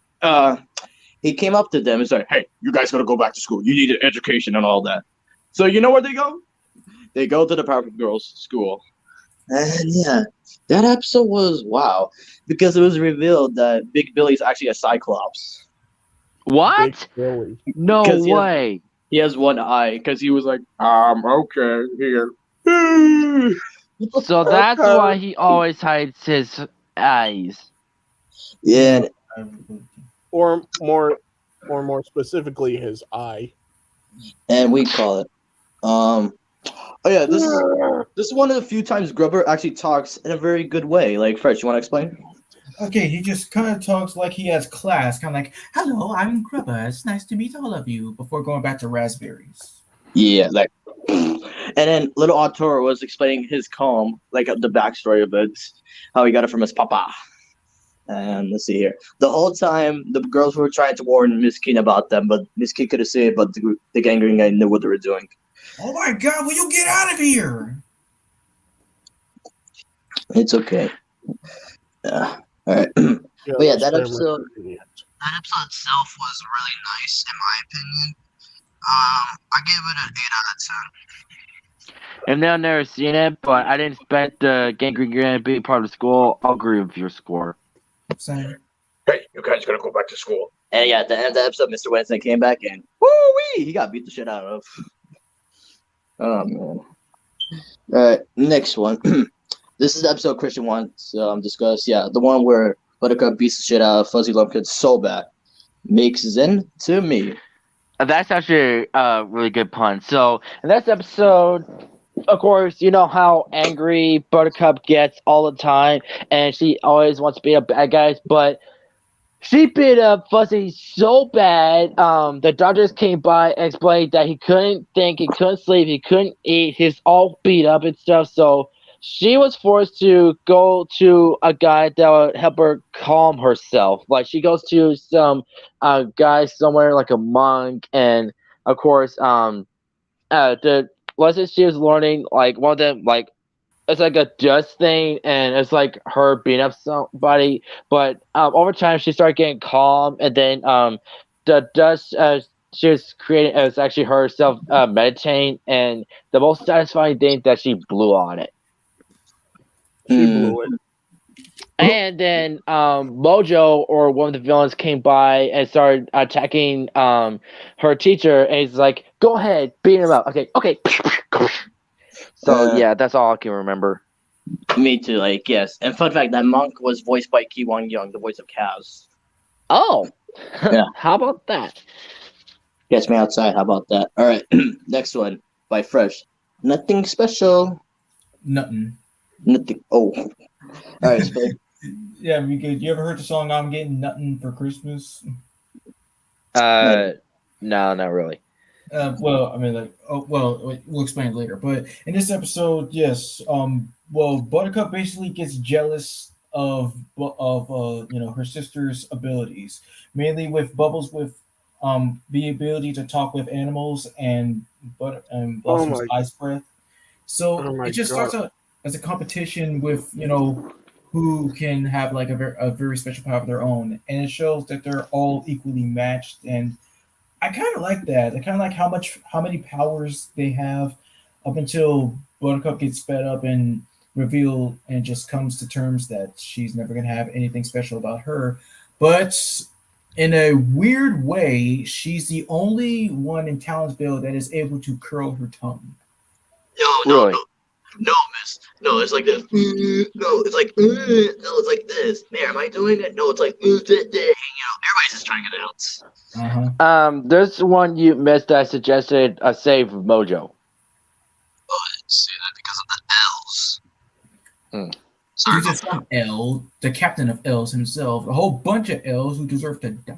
He came up to them and said, "Hey, you guys gotta go back to school. You need an education and all that." So you know where they go? They go to the Powerpuff Girls school. And yeah, that episode was wow, because it was revealed that Big Billy's actually a Cyclops. What? Big Billy. No 'Cause way. He has one eye because he was like, okay, here. So that's why he always hides his eyes. Yeah, Or more specifically, his eye. and we call it. Oh yeah, this is one of the few times Grubber actually talks in a very good way. Like, Fred, you want to explain? Okay, he just kind of talks like he has class, kind of like, "Hello, I'm Grubba. It's nice to meet all of you." Before going back to raspberries. Yeah, like, and then little Arturo was explaining his comb, like the backstory of it, how he got it from his papa. And let's see here. The whole time, the girls were trying to warn Miss Keen about them, but Miss Keen couldn't see it. But the Gangrene guy knew what they were doing. Oh my God! Will you get out of here? It's okay. Yeah. All right. But yeah, that episode itself was really nice, in my opinion. I gave it an 8 out of 10. And now I've never seen it, but I didn't expect the Gangrene to be part of the school. I'll agree with your score. Same. Hey, you guys gonna go back to school? And yeah, at the end of the episode, Mr. Wednesday came back and woo wee, he got beat the shit out of. Oh man. All right, next one. This is the episode Christian wants discuss. Yeah, the one where Buttercup beats the shit out of Fuzzy Lumpkins so bad. Makes Zen to me. That's actually a really good pun. So, in this episode, of course, you know how angry Buttercup gets all the time, and she always wants to beat up bad guys, but she beat up Fuzzy so bad, the doctors came by and explained that he couldn't think, he couldn't sleep, he couldn't eat, he's all beat up and stuff, so she was forced to go to a guy that would help her calm herself. Like, she goes to some guy somewhere, like a monk, and of course, the lessons she was learning, like, one of them, like, it's like a dust thing, and it's like her beating up somebody. But over time, she started getting calm, and then the dust she was creating, it was actually herself meditating, and the most satisfying thing that she blew on it. She blew it. And then Mojo, or one of the villains, came by and started attacking her teacher, and he's like, "Go ahead, beat him up." Okay. So yeah, that's all I can remember. Me too. Like yes, and fun fact: that monk was voiced by Ki Won Young, the voice of Kaz. Oh, Yeah. How about that? Gets me outside. How about that? All right, next one by Fresh. Nothing special. Nothing. Nothing. Oh, all right. So, Yeah, because you ever heard the song "I'm Getting Nothing for Christmas"? No, not really. Well, I mean, like, we'll explain it later. But in this episode, yes, well, Buttercup basically gets jealous of her sister's abilities, mainly with Bubbles with the ability to talk with animals and Blossom's ice breath. So it just starts out as a competition with who can have like a very special power of their own, and it shows that they're all equally matched. And I kind of like that. I kind of like how many powers they have up until Buttercup gets sped up and reveal and just comes to terms that she's never gonna have anything special about her. But in a weird way, she's the only one in Townsville that is able to curl her tongue. No, miss. No, it's like this. No, it's like no, it's like this. Mayor, am I doing it? No, it's like everybody's just trying it out. There's one you missed that I suggested a save of Mojo. Oh, I didn't see that because of the L's. Sorry. He's just some L, the captain of L's himself. A whole bunch of L's who deserve to die.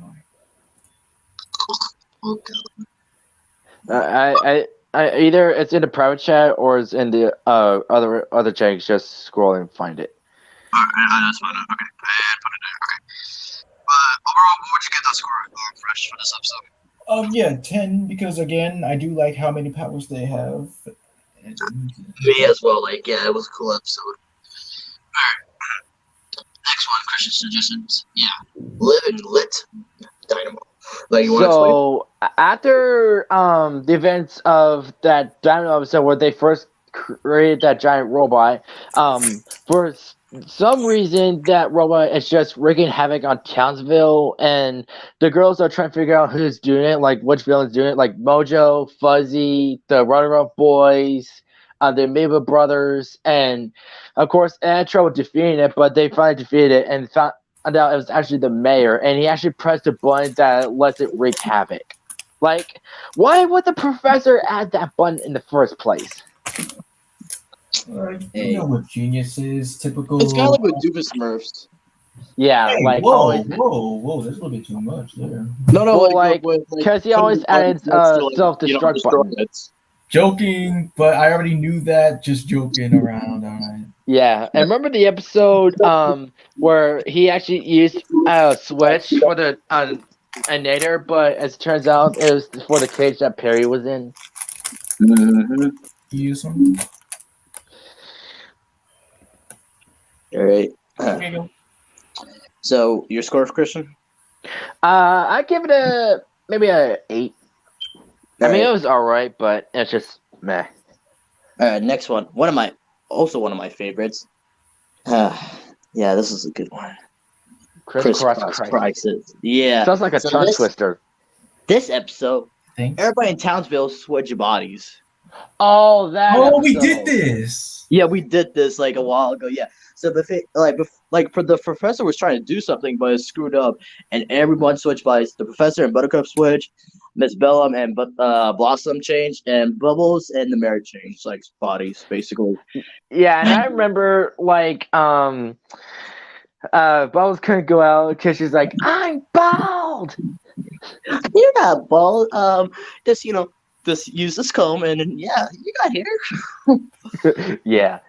I either it's in the private chat or it's in the other chat. Just scroll and find it. Alright, that's fine. Okay, and put it there. Okay. But overall, what would you get that score Fresh for this episode? Yeah, 10, because again, I do like how many powers they have. Me as well. Like, yeah, it was a cool episode. Alright. Next one, Christian suggestions. Yeah, live and lit Dynamo. Like, you so after the events of that Dynamo episode where they first created that giant robot, for some reason that robot is just wreaking havoc on Townsville, and the girls are trying to figure out who's doing it, like which villain's doing it, like Mojo, Fuzzy, the Runner-Up Boys, the Amoeba Brothers, and of course they had trouble defeating it, but they finally defeated it and found out it was actually the mayor, and he actually pressed a button that lets it wreak havoc. Like, why would the professor add that button in the first place? You know what genius is, typical. It's kind of like with Doofus Smurfs. Yeah, hey, like whoa, always. Whoa, that's a little bit too much there. No, well, like because he always adds self-destruct buttons. Joking, but I already knew that. Just joking around. All right. Yeah, and remember the episode where he actually used a switch for the nader, but as it turns out, it was for the cage that Perry was in. Mm-hmm. Use them. All right. Okay, go. So your score, Christian? I give it maybe a 8. I mean, it was alright, but it's just meh. All right, next one. One of my favorites. Yeah, this is a good one. Crisscross Crisscross Crisis. Crisis. Yeah. Sounds like a So tongue this twister. this episode, Thanks. everybody in Townsville switched bodies. Oh, that Oh, we did episode. this. Yeah, we did this like a while ago. Yeah. So for the professor was trying to do something, but it screwed up, and everyone switched bodies. The professor and Buttercup switched, Miss Bellum and Blossom changed, and Bubbles and the Mary changed like bodies basically. Yeah, and I remember Bubbles couldn't go out because she's like, I'm bald. You're not bald. Just use this comb, and yeah, you got hair. Yeah.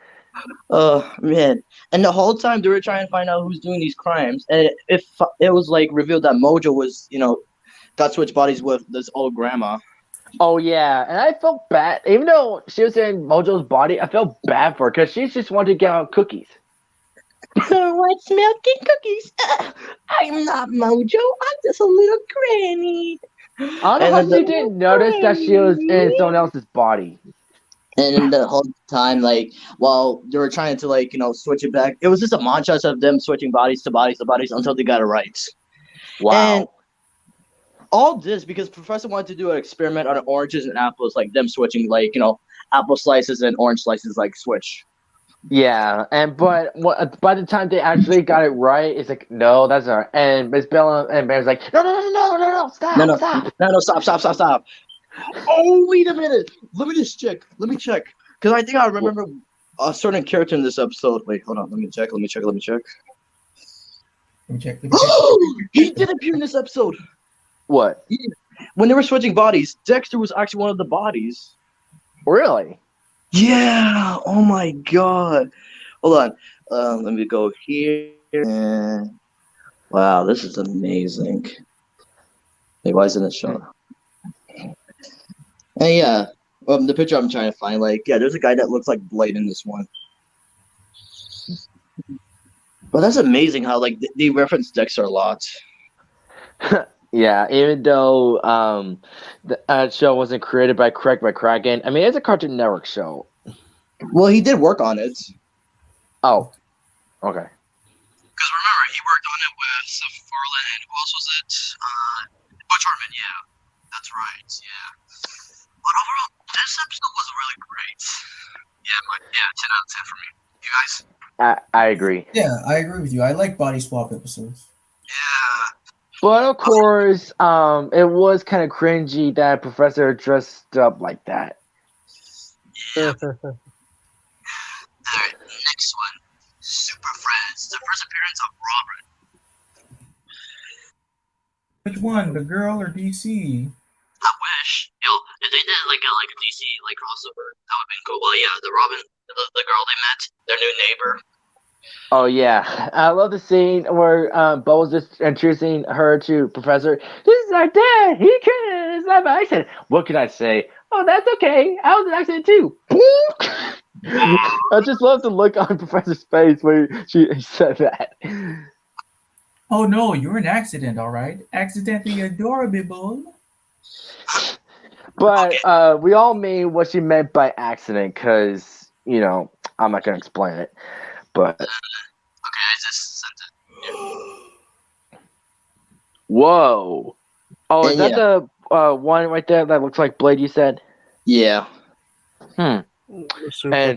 Oh man! And the whole time they were trying to find out who's doing these crimes, and if it was like revealed that Mojo was, got switched bodies with this old grandma. Oh yeah, and I felt bad. Even though she was in Mojo's body, I felt bad for her because she just wanted to get out cookies. What's milk and cookies? I'm not Mojo. I'm just a little granny. I don't know And how then she didn't notice that she was in someone else's body. And then the whole time, like, while they were trying to, switch it back, it was just a montage of them switching bodies to bodies to bodies until they got it right. Wow. And all this because Professor wanted to do an experiment on oranges and apples, like them switching, apple slices and orange slices, like, switch. Yeah, but by the time they actually got it right, it's like, no, that's not right. And Miss Bella and Bear's like, no, stop. No, stop. Oh, wait a minute. Let me check. Because I think I remember a certain character in this episode. Wait, hold on. Let me check. He did appear in this episode. What? When they were switching bodies, Dexter was actually one of the bodies. Really? Yeah. Oh my god. Hold on. Let me go here. Wow, this is amazing. Hey, why isn't it showing? And yeah, the picture I'm trying to find, there's a guy that looks like Blade in this one. But that's amazing how they reference Dexter a lot. Yeah, even though the show wasn't created by Craig McCracken, I mean, it's a Cartoon Network show. Well, he did work on it. Oh, okay. Because remember, he worked on it with Seth Farland, and who else was it? Butch Hartman, yeah. That's right, yeah. But overall, this episode was really great. Yeah, 10 out of 10 for me. You guys? I agree. Yeah, I agree with you. I like body swap episodes. Yeah. But of course, it was kind of cringy that Professor dressed up like that. Yeah. Alright, next one. Super Friends, the first appearance of Robert. Which one, the girl or DC? I wish. If they did like a DC crossover, that would have been cool. Well, yeah, the Robin, the girl they met, their new neighbor. Oh yeah, I love the scene where Bo was just introducing her to Professor. This is our dad. He couldn't. It's not by accident. What can I say? Oh, that's okay. I was an accident too. I just love the look on Professor's face when she said that. Oh no, you're an accident, all right. Accidentally adorable. But we all mean what she meant by accident, because I'm not gonna explain it. But okay, I just sent it. Whoa! Oh, is that the one right there that looks like Blade? You said? Yeah. And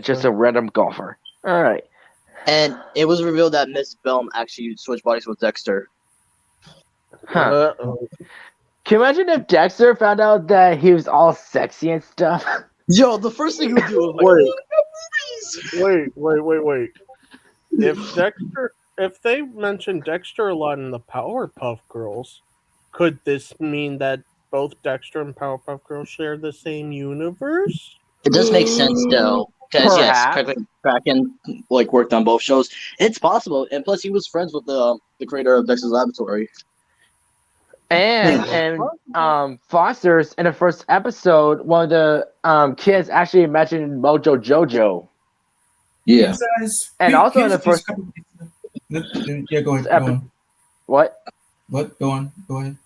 just a random golfer. All right. And it was revealed that Miss Belm actually switched bodies with Dexter. Huh. Can you imagine if Dexter found out that he was all sexy and stuff? Yo, the first thing he would do was Wait. If they mentioned Dexter a lot in the Powerpuff Girls, could this mean that both Dexter and Powerpuff Girls share the same universe? It does make sense though, because yes, Kraken worked on both shows. It's possible, and plus he was friends with the creator of Dexter's Laboratory. And Foster's in the first episode, one of the kids actually mentioned Mojo Jojo. Yeah. And also in the first. Yeah, go ahead. Go on. What? Go on. Go ahead.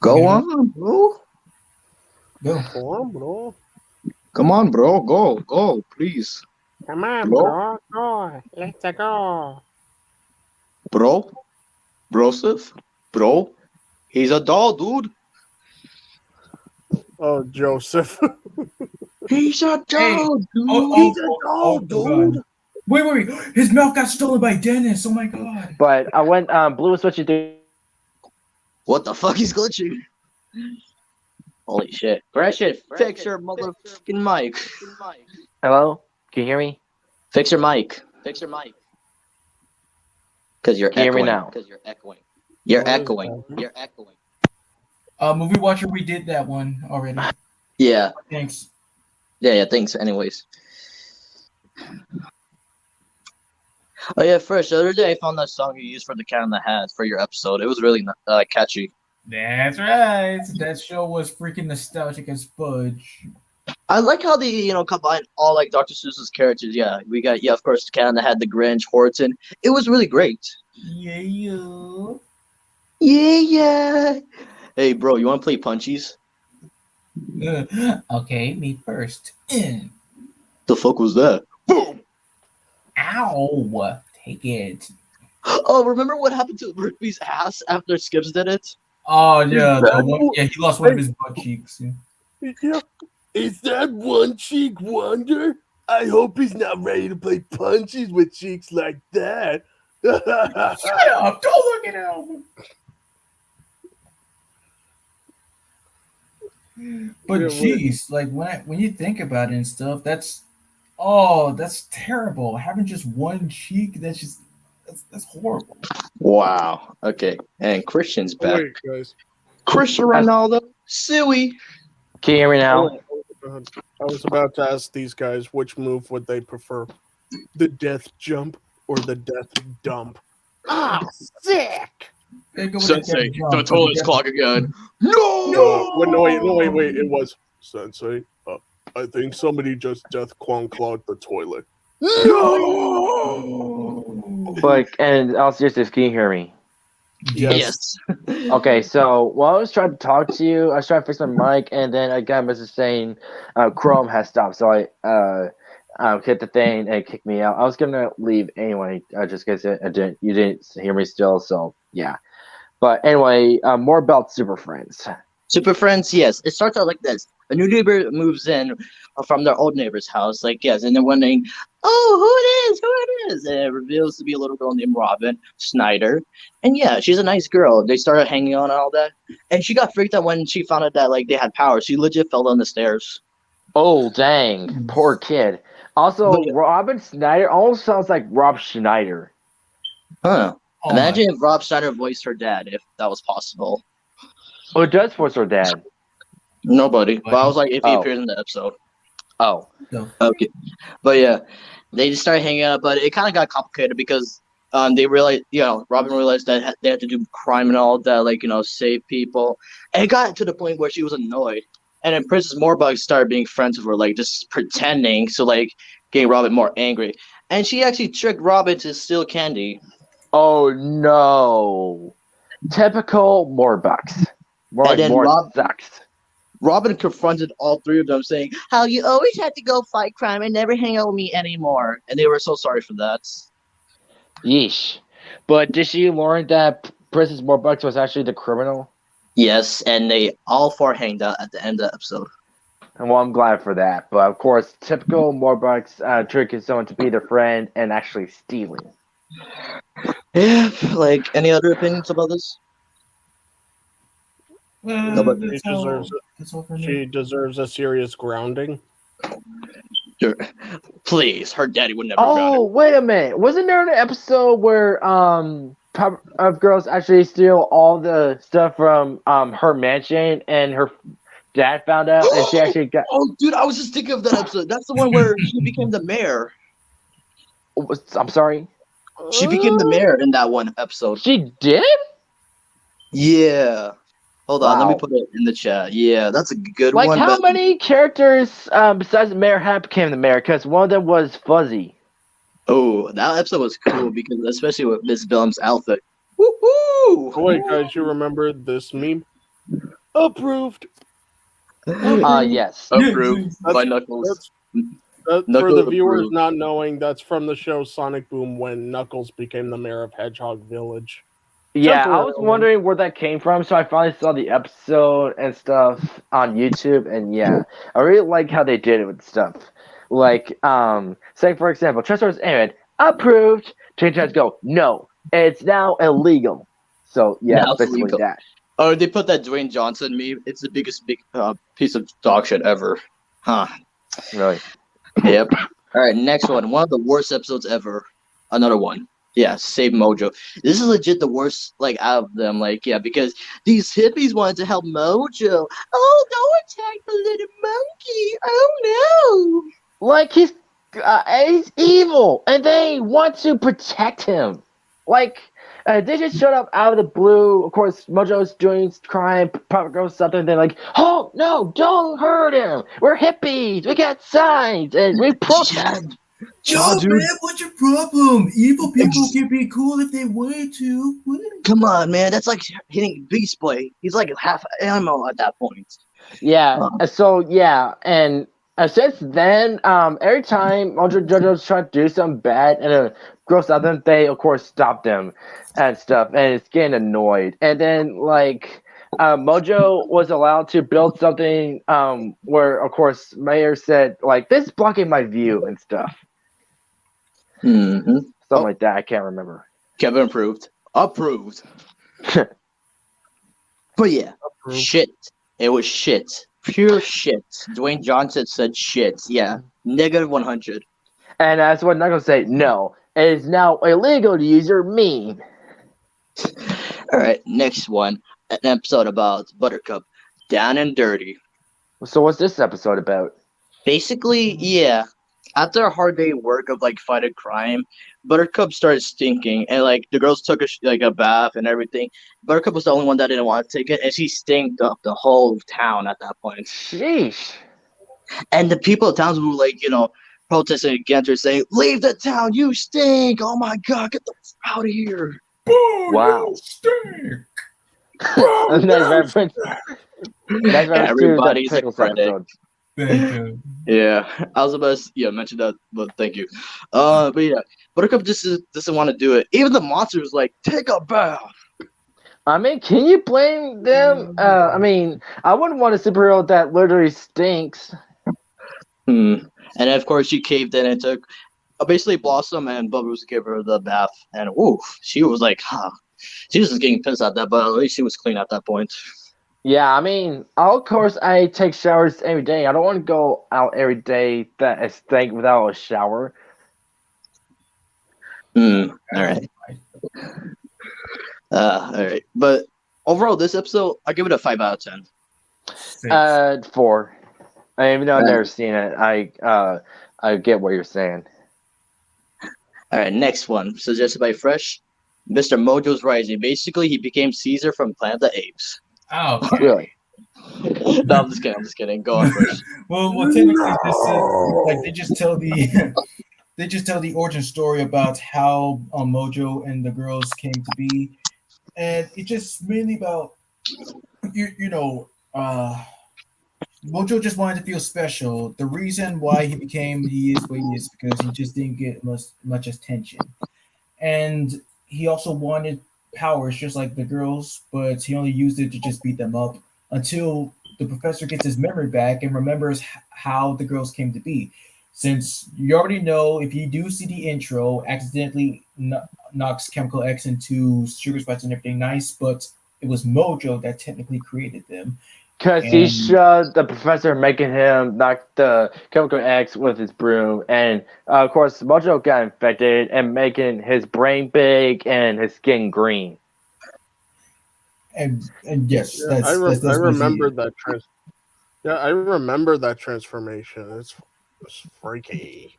Go on, bro. Go. Come on, bro. Come on, bro. Go, please. Come on, Bro. Go. Let's go. Bro. Broseph. Bro. He's a doll, dude. Oh, Joseph. He's a Hey. doll, dude. Oh, He's a doll, God. dude. Wait. His mouth got stolen by Dennis. Oh my god. But I went Blue was switching through. What the fuck? He's glitching. Holy shit. Gresham, fix your motherfucking mic. Hello? Can you hear me? Fix your mic. Because you're Can you hear me echoing. now? You're What is echoing. Movie Watcher, we did that one already. Yeah. Thanks. Yeah, thanks anyways. Oh yeah, first, the other day I found that song you used for the Cat in the Hat for your episode. It was really catchy. That's right. That show was freaking nostalgic as fudge. I like how they, combine all like Dr. Seuss's characters. Yeah, we got of course, the Cat in the Hat, the Grinch, Horton. It was really great. Yeah. Yeah. Hey, bro, you want to play Punchies? Okay, me first. The fuck was that? Boom! Ow! Take it. Oh, remember what happened to Rigby's ass after Skips did it? Oh yeah, that he lost one of his butt cheeks. Yeah. Yeah. Is that one cheek wonder? I hope he's not ready to play punches with cheeks like that. Shut up! Don't look at him. But Yeah, geez, like when you think about it and stuff, that's terrible. Having just one cheek, that's horrible. Wow. Okay. And Christian's back. Wait, guys. Cristiano Ronaldo. Suey. Can you hear me now? I was about to ask these guys which move would they prefer, the death jump or the death dump. Ah, sick! They go with the Sensei, death jump, the but toilet's death- clock again. No! Wait. It was Sensei. I think somebody just death clawed the toilet. No! But and I'll seriously, can you hear me? Yes. Okay, so while I was trying to talk to you, I was trying to fix my mic, and then I got a message saying Chrome has stopped. So I hit the thing and it kicked me out. I was gonna leave anyway, just because you didn't hear me still. So yeah. But anyway, more about Super Friends. Super Friends, yes. It starts out like this. A new neighbor moves in from their old neighbor's house, like, yes, and they're wondering, oh, who it is? And it reveals to be a little girl named Robin Snyder. And yeah, she's a nice girl. They started hanging on and all that. And she got freaked out when she found out that, like, they had power. She legit fell down the stairs. Oh, dang. Poor kid. Also, But- Robin Snyder almost sounds like Rob Schneider. Huh. Oh, Imagine if Rob Snyder voiced her dad, if that was possible. Oh, it does voice her dad. Nobody. But I was like, if he Oh. appeared in the episode. Oh. Okay. But yeah, they just started hanging out, but it kind of got complicated because they realized, Robin realized that they had to do crime and all that, like, save people. And it got to the point where she was annoyed. And then Princess Morbug started being friends with her, like, just pretending, so, like, getting Robin more angry. And she actually tricked Robin to steal candy. Oh, no. Typical Morbucks. More And like then more sucks. Robin confronted all three of them, saying, how you always had to go fight crime and never hang out with me anymore. And they were so sorry for that. Yeesh. But did she learn that Princess Morbucks was actually the criminal? Yes, and they all four hanged out at the end of the episode. And well, I'm glad for that. But of course, typical Morbucks tricking someone to be their friend and actually stealing. Yeah, like, any other opinions about this? No, but that's all for me. She deserves a serious grounding. Sure. Please, her daddy would never Oh, wait a minute. Wasn't there an episode where Powerpuff Girls actually steal all the stuff from her mansion and her dad found out and she actually got... Oh, dude, I was just thinking of that episode. That's the one where she became the mayor. I'm sorry? She became the mayor in that one episode. She did? Yeah. Hold on, let me Wow. put it in the chat. Yeah, that's a good Like, one. how but- many characters besides Mayor Hat became the mayor? Because one of them was Fuzzy. Oh, that episode was cool because especially with Miss Billum's outfit. Woohoo! Oh, wait, guys, you remember this meme? Approved. Yes. Approved That's- by Knuckles. For Knuckles the viewers approved. not knowing, that's from the show Sonic Boom when Knuckles became the mayor of Hedgehog Village. Yeah, I was Temporarily. wondering where that came from, so I finally saw the episode and stuff on YouTube, and yeah, I really like how they did it with stuff. Like, say for example, Transformers Aaron approved. Teen Titans go, no, it's now illegal. So yeah, Now it's basically illegal. that. Oh, they put that Dwayne Johnson meme. It's the biggest piece of dog shit ever. Huh. Really. Yep. All right, next one. One of the worst episodes ever. Another one. Yeah, Save Mojo. This is legit the worst, like, out of them. Like, yeah, because these hippies wanted to help Mojo. Oh, don't attack the little monkey. Oh, Like he's evil, and they want to protect him. Like they just showed up out of the blue. Of course, Mojo's doing crime. Powerpuff Girls something. They're like, "Oh no, don't hurt him. We're hippies. We got signs, and we protest." Yo, dude. man, what's your problem? Evil people can be cool if they wanted to. no. Come on, man. That's like hitting Beast Boy. He's like half animal at that point. Yeah. So yeah, and since then, every time Mojo JoJo's trying to do something bad and gross at them, they of course stop them and stuff, and it's getting annoyed. And then like Mojo was allowed to build something where of course Mayor said like this is blocking my view and stuff, Mm-hmm. something like that. I can't remember. Kevin approved. Approved. But yeah, Approved. shit. It was shit. Pure shit. Dwayne Johnson said shit. Yeah. -100. And that's what Knuckles say. No, it is now illegal to use your meme. All right, next one. An episode about Buttercup. Down and dirty. So what's this episode about? Basically, yeah. After a hard day of work of like fighting crime, Buttercup started stinking, and like the girls took a bath and everything. Buttercup was the only one that didn't want to take it, and she stinked up the whole town at that point. Sheesh. And the people of towns were like, protesting against her, saying, "Leave the town, you stink! Oh my god, get the f out of here!" Wow. Stink. Nice reference. Nice reference Everybody's to the Pickles credit. episode. Thank you. Yeah, I was about to mention that, but thank you. But yeah, Buttercup just doesn't want to do it. Even the monster was like, "Take a bath." I mean, can you blame them? I mean, I wouldn't want a superhero that literally stinks. And of course, she caved in and took basically Blossom and Bubbles gave her the bath, and she was like, she was just getting pissed at that, but at least she was clean at that point. Yeah, I mean, of course, I take showers every day. I don't want to go out every day that I stink without a shower. All right. All right. But overall, this episode, I give it a 5 out of 10. 4. Even though I've never seen it, I get what you're saying. All right, next one, suggested by Fresh, Mr. Mojo's Rising. Basically, he became Caesar from Planet of the Apes. Oh, Really? No, I'm just kidding. Go on, Fresh. well, technically, this is like they just tell the origin story about how Mojo and the girls came to be, and it's just mainly about Mojo just wanted to feel special. The reason why he became he is what he is because he just didn't get much attention, and he also wanted powers just like the girls, but he only used it to just beat them up until the professor gets his memory back and remembers how the girls came to be. Since you already know, if you do see the intro, accidentally knocks Chemical X into sugar spikes and everything nice, but it was Mojo that technically created them. Because he showed the professor making him knock the Chemical X with his broom, and of course Mojo got infected and making his brain big and his skin green. And yes, Yeah, I remember basically it. that. Yeah, I remember that transformation. It's freaky.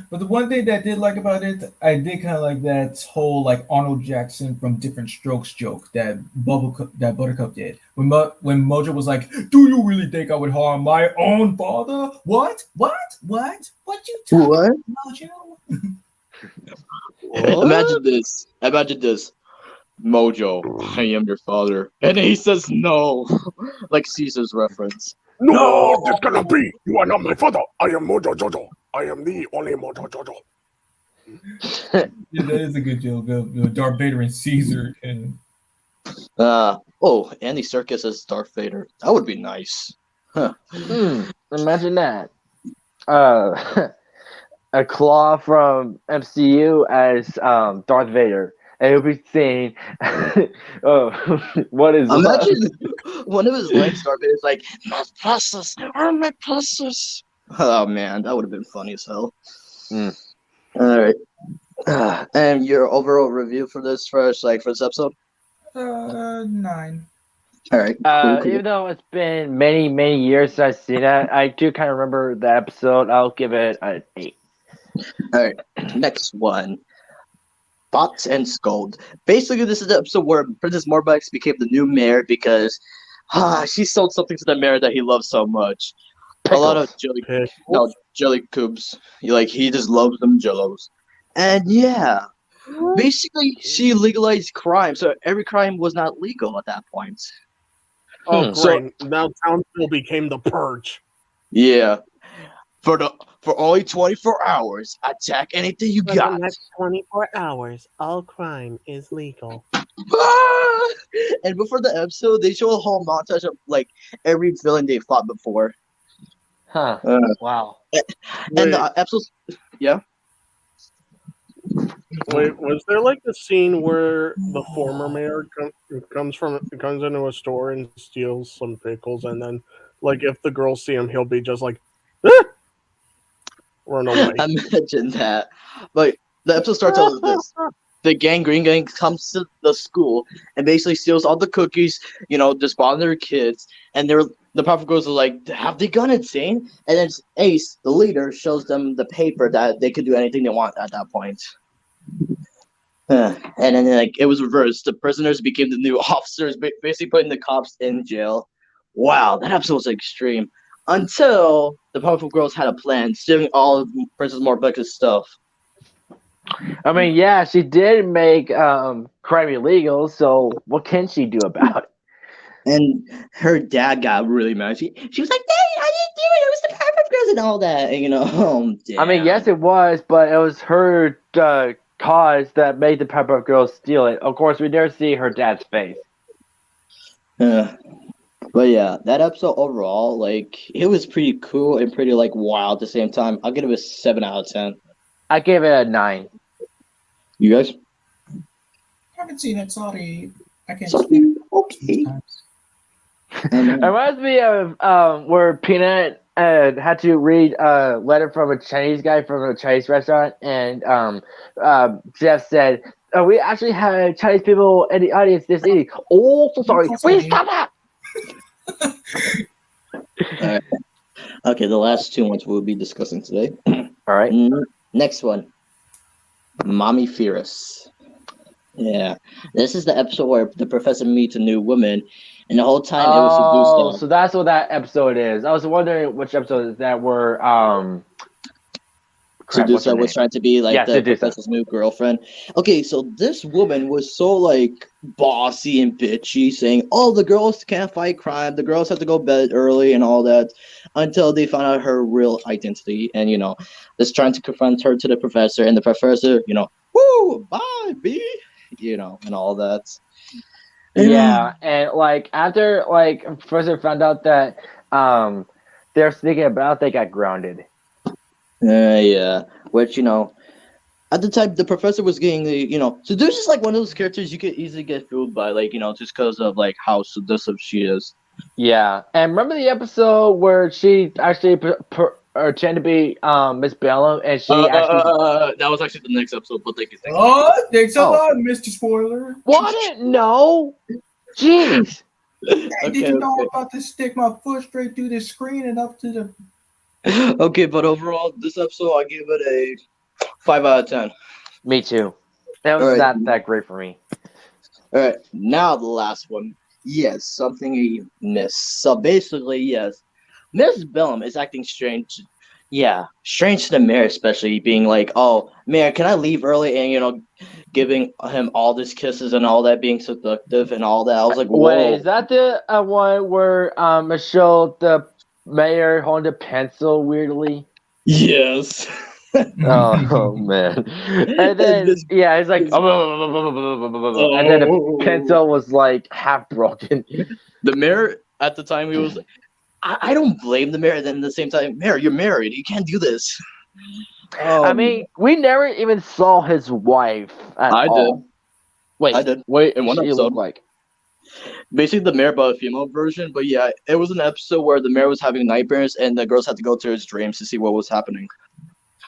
But the one thing that I did like about it, I did kind of like that whole like Arnold Jackson from Different Strokes joke that Buttercup did when Mojo was like, "Do you really think I would harm my own father? What you talking about, Mojo?" Imagine this. Mojo, I am your father. And he says no. Like Caesar's reference. No, this cannot be. You are not my father. I am Mojo Jojo. I am the only Mojo Jojo. Yeah, that is a good joke of Darth Vader and Caesar. And Andy Serkis as Darth Vader. That would be nice. Huh. Imagine that. A claw from MCU as Darth Vader, and he'll be saying, "Oh, what is love?" Imagine one of his lines, Darth Vader's like, my precious, oh my precious. Oh man, that would have been funny as hell. Mm. Alright. And your overall review for this first episode? 9. Alright. Even though it's been many, many years since I've seen that, I do kind of remember the episode. I'll give it an 8. Alright. Next one. Box and Scold. Basically, this is the episode where Princess Morbex became the new mayor because she sold something to the mayor that he loves so much. Pickles. A lot of jelly cubes. He just loves them jellos. And yeah, basically she legalized crime, so every crime was not legal at that point. Oh, So- great. Now Townsville became the purge. Yeah. For only 24 hours, attack anything you For got. the next 24 hours, all crime is legal. And before the episode, they show a whole montage of every villain they fought before. Huh. Uh, Wow. and the episode, yeah. Wait, was there a scene where the former mayor comes into a store and steals some pickles, and then if the girls see him, he'll be just like, "Ah!" Run away. Imagine that. But the episode starts out with this. The Green Gang comes to the school and basically steals all the cookies, just bother their kids. And the Powerpuff Girls are like, have they gone insane? And then Ace, the leader, shows them the paper that they could do anything they want at that point. And then it was reversed. The prisoners became the new officers, basically putting the cops in jail. Wow, that episode was extreme. Until the Powerpuff Girls had a plan, stealing all of Princess Morbex's stuff. I mean, yeah, she did make crime illegal, so what can she do about it? And her dad got really mad. She was like, "Hey, I didn't do it. It was the Powerpuff Girls and all that." And damn. I mean, yes, it was, but it was her cause that made the Powerpuff Girls steal it. Of course, we never see her dad's face. But yeah, that episode overall, it was pretty cool and pretty wild at the same time. I'll give it a 7 out of 10. I gave it a 9. You guys? haven't seen it. Sorry. I can't Sorry. speak. Okay. It reminds me of where Peanut had to read a letter from a Chinese guy from a Chinese restaurant, and Jeff said, "We actually had Chinese people in the audience this evening." Oh, so sorry. Please stop that. Alright. Okay, the last two ones we'll be discussing today. All right. Next one. Mommy Fierce. Yeah. This is the episode where the professor meets a new woman, and the whole time it was seduced. So that's what that episode is. I was wondering which episode is that where Sedusa was trying to be the Sedusa. professor's new girlfriend. Okay, so this woman was so bossy and bitchy, saying, "Oh, the girls can't fight crime. The girls have to go to bed early and all that," until they found out her real identity, and just trying to confront her to the professor, and the professor, woo, bye, B, and all that. Yeah, and after Professor found out that they're sneaking about, they got grounded. Yeah, which at the time the professor was getting Sedusa's one of those characters you could easily get fooled by, just because of how seductive she is. Yeah, and remember the episode where she actually pretended to be Miss Bellum, and she actually that was actually the next episode, but thank you. Oh, thanks a lot, Mr. Spoiler. What? No, jeez. Hey, did you know I'm about to stick my foot straight through the screen and up to the... Okay, but overall, this episode, I give it a 5 out of 10. Me too. That was not that great for me. All right, now the last one. Yes, something you missed. So basically, yes, Miss Bellum is acting strange yeah, strange to the mayor, especially being like, "Oh, mayor, can I leave early?" And giving him all these kisses and all that, being seductive and all that. I was like, Wait, is "Whoa, that the one where Michelle, the mayor, holding the pencil weirdly? yes." Oh, man. And And then this, yeah, it's like this and then the oh, pencil was like half broken. the mayor at the time he was. I don't blame the mayor. Then at the same time, mayor, you're married. You can't do this. I Um, mean, we never even saw his wife at I did. all. Wait, I did what in one she episode. look like? Basically, the mayor, but a female version. But yeah, it was an episode where the mayor was having nightmares, and the girls had to go to his dreams to see what was happening.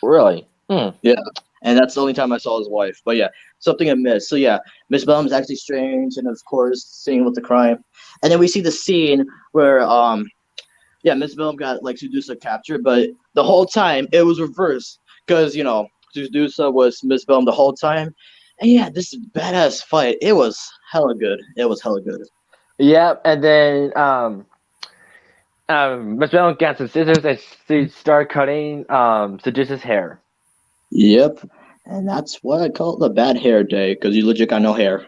Really? Hmm. Yeah, and that's the only time I saw his wife. But yeah, something I missed. So yeah, Miss Bellum's actually strange, and of course, seeing with the crime, and then we see the scene where yeah, Miss Bellum got like Sedusa captured, but the whole time it was reversed because Sedusa was Miss Bellum the whole time, and yeah, this badass fight. It was hella good. It was hella good. Yeah, and then Miss Bell got some scissors and she started cutting Seduce's hair. Yep, and that's what I call the bad hair day because you legit got no hair.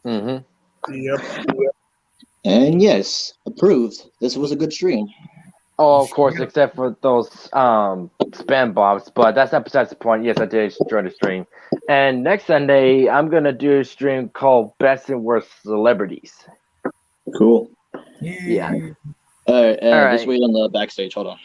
Mm-hmm. Yep. And yes, approved. This was a good stream. Oh, of course, except for those spam bombs, but that's not besides the point. Yes, I did join the stream. And next Sunday, I'm gonna do a stream called Best and Worst Celebrities. Cool. Yeah. All right, All just right. wait on the backstage. Hold on.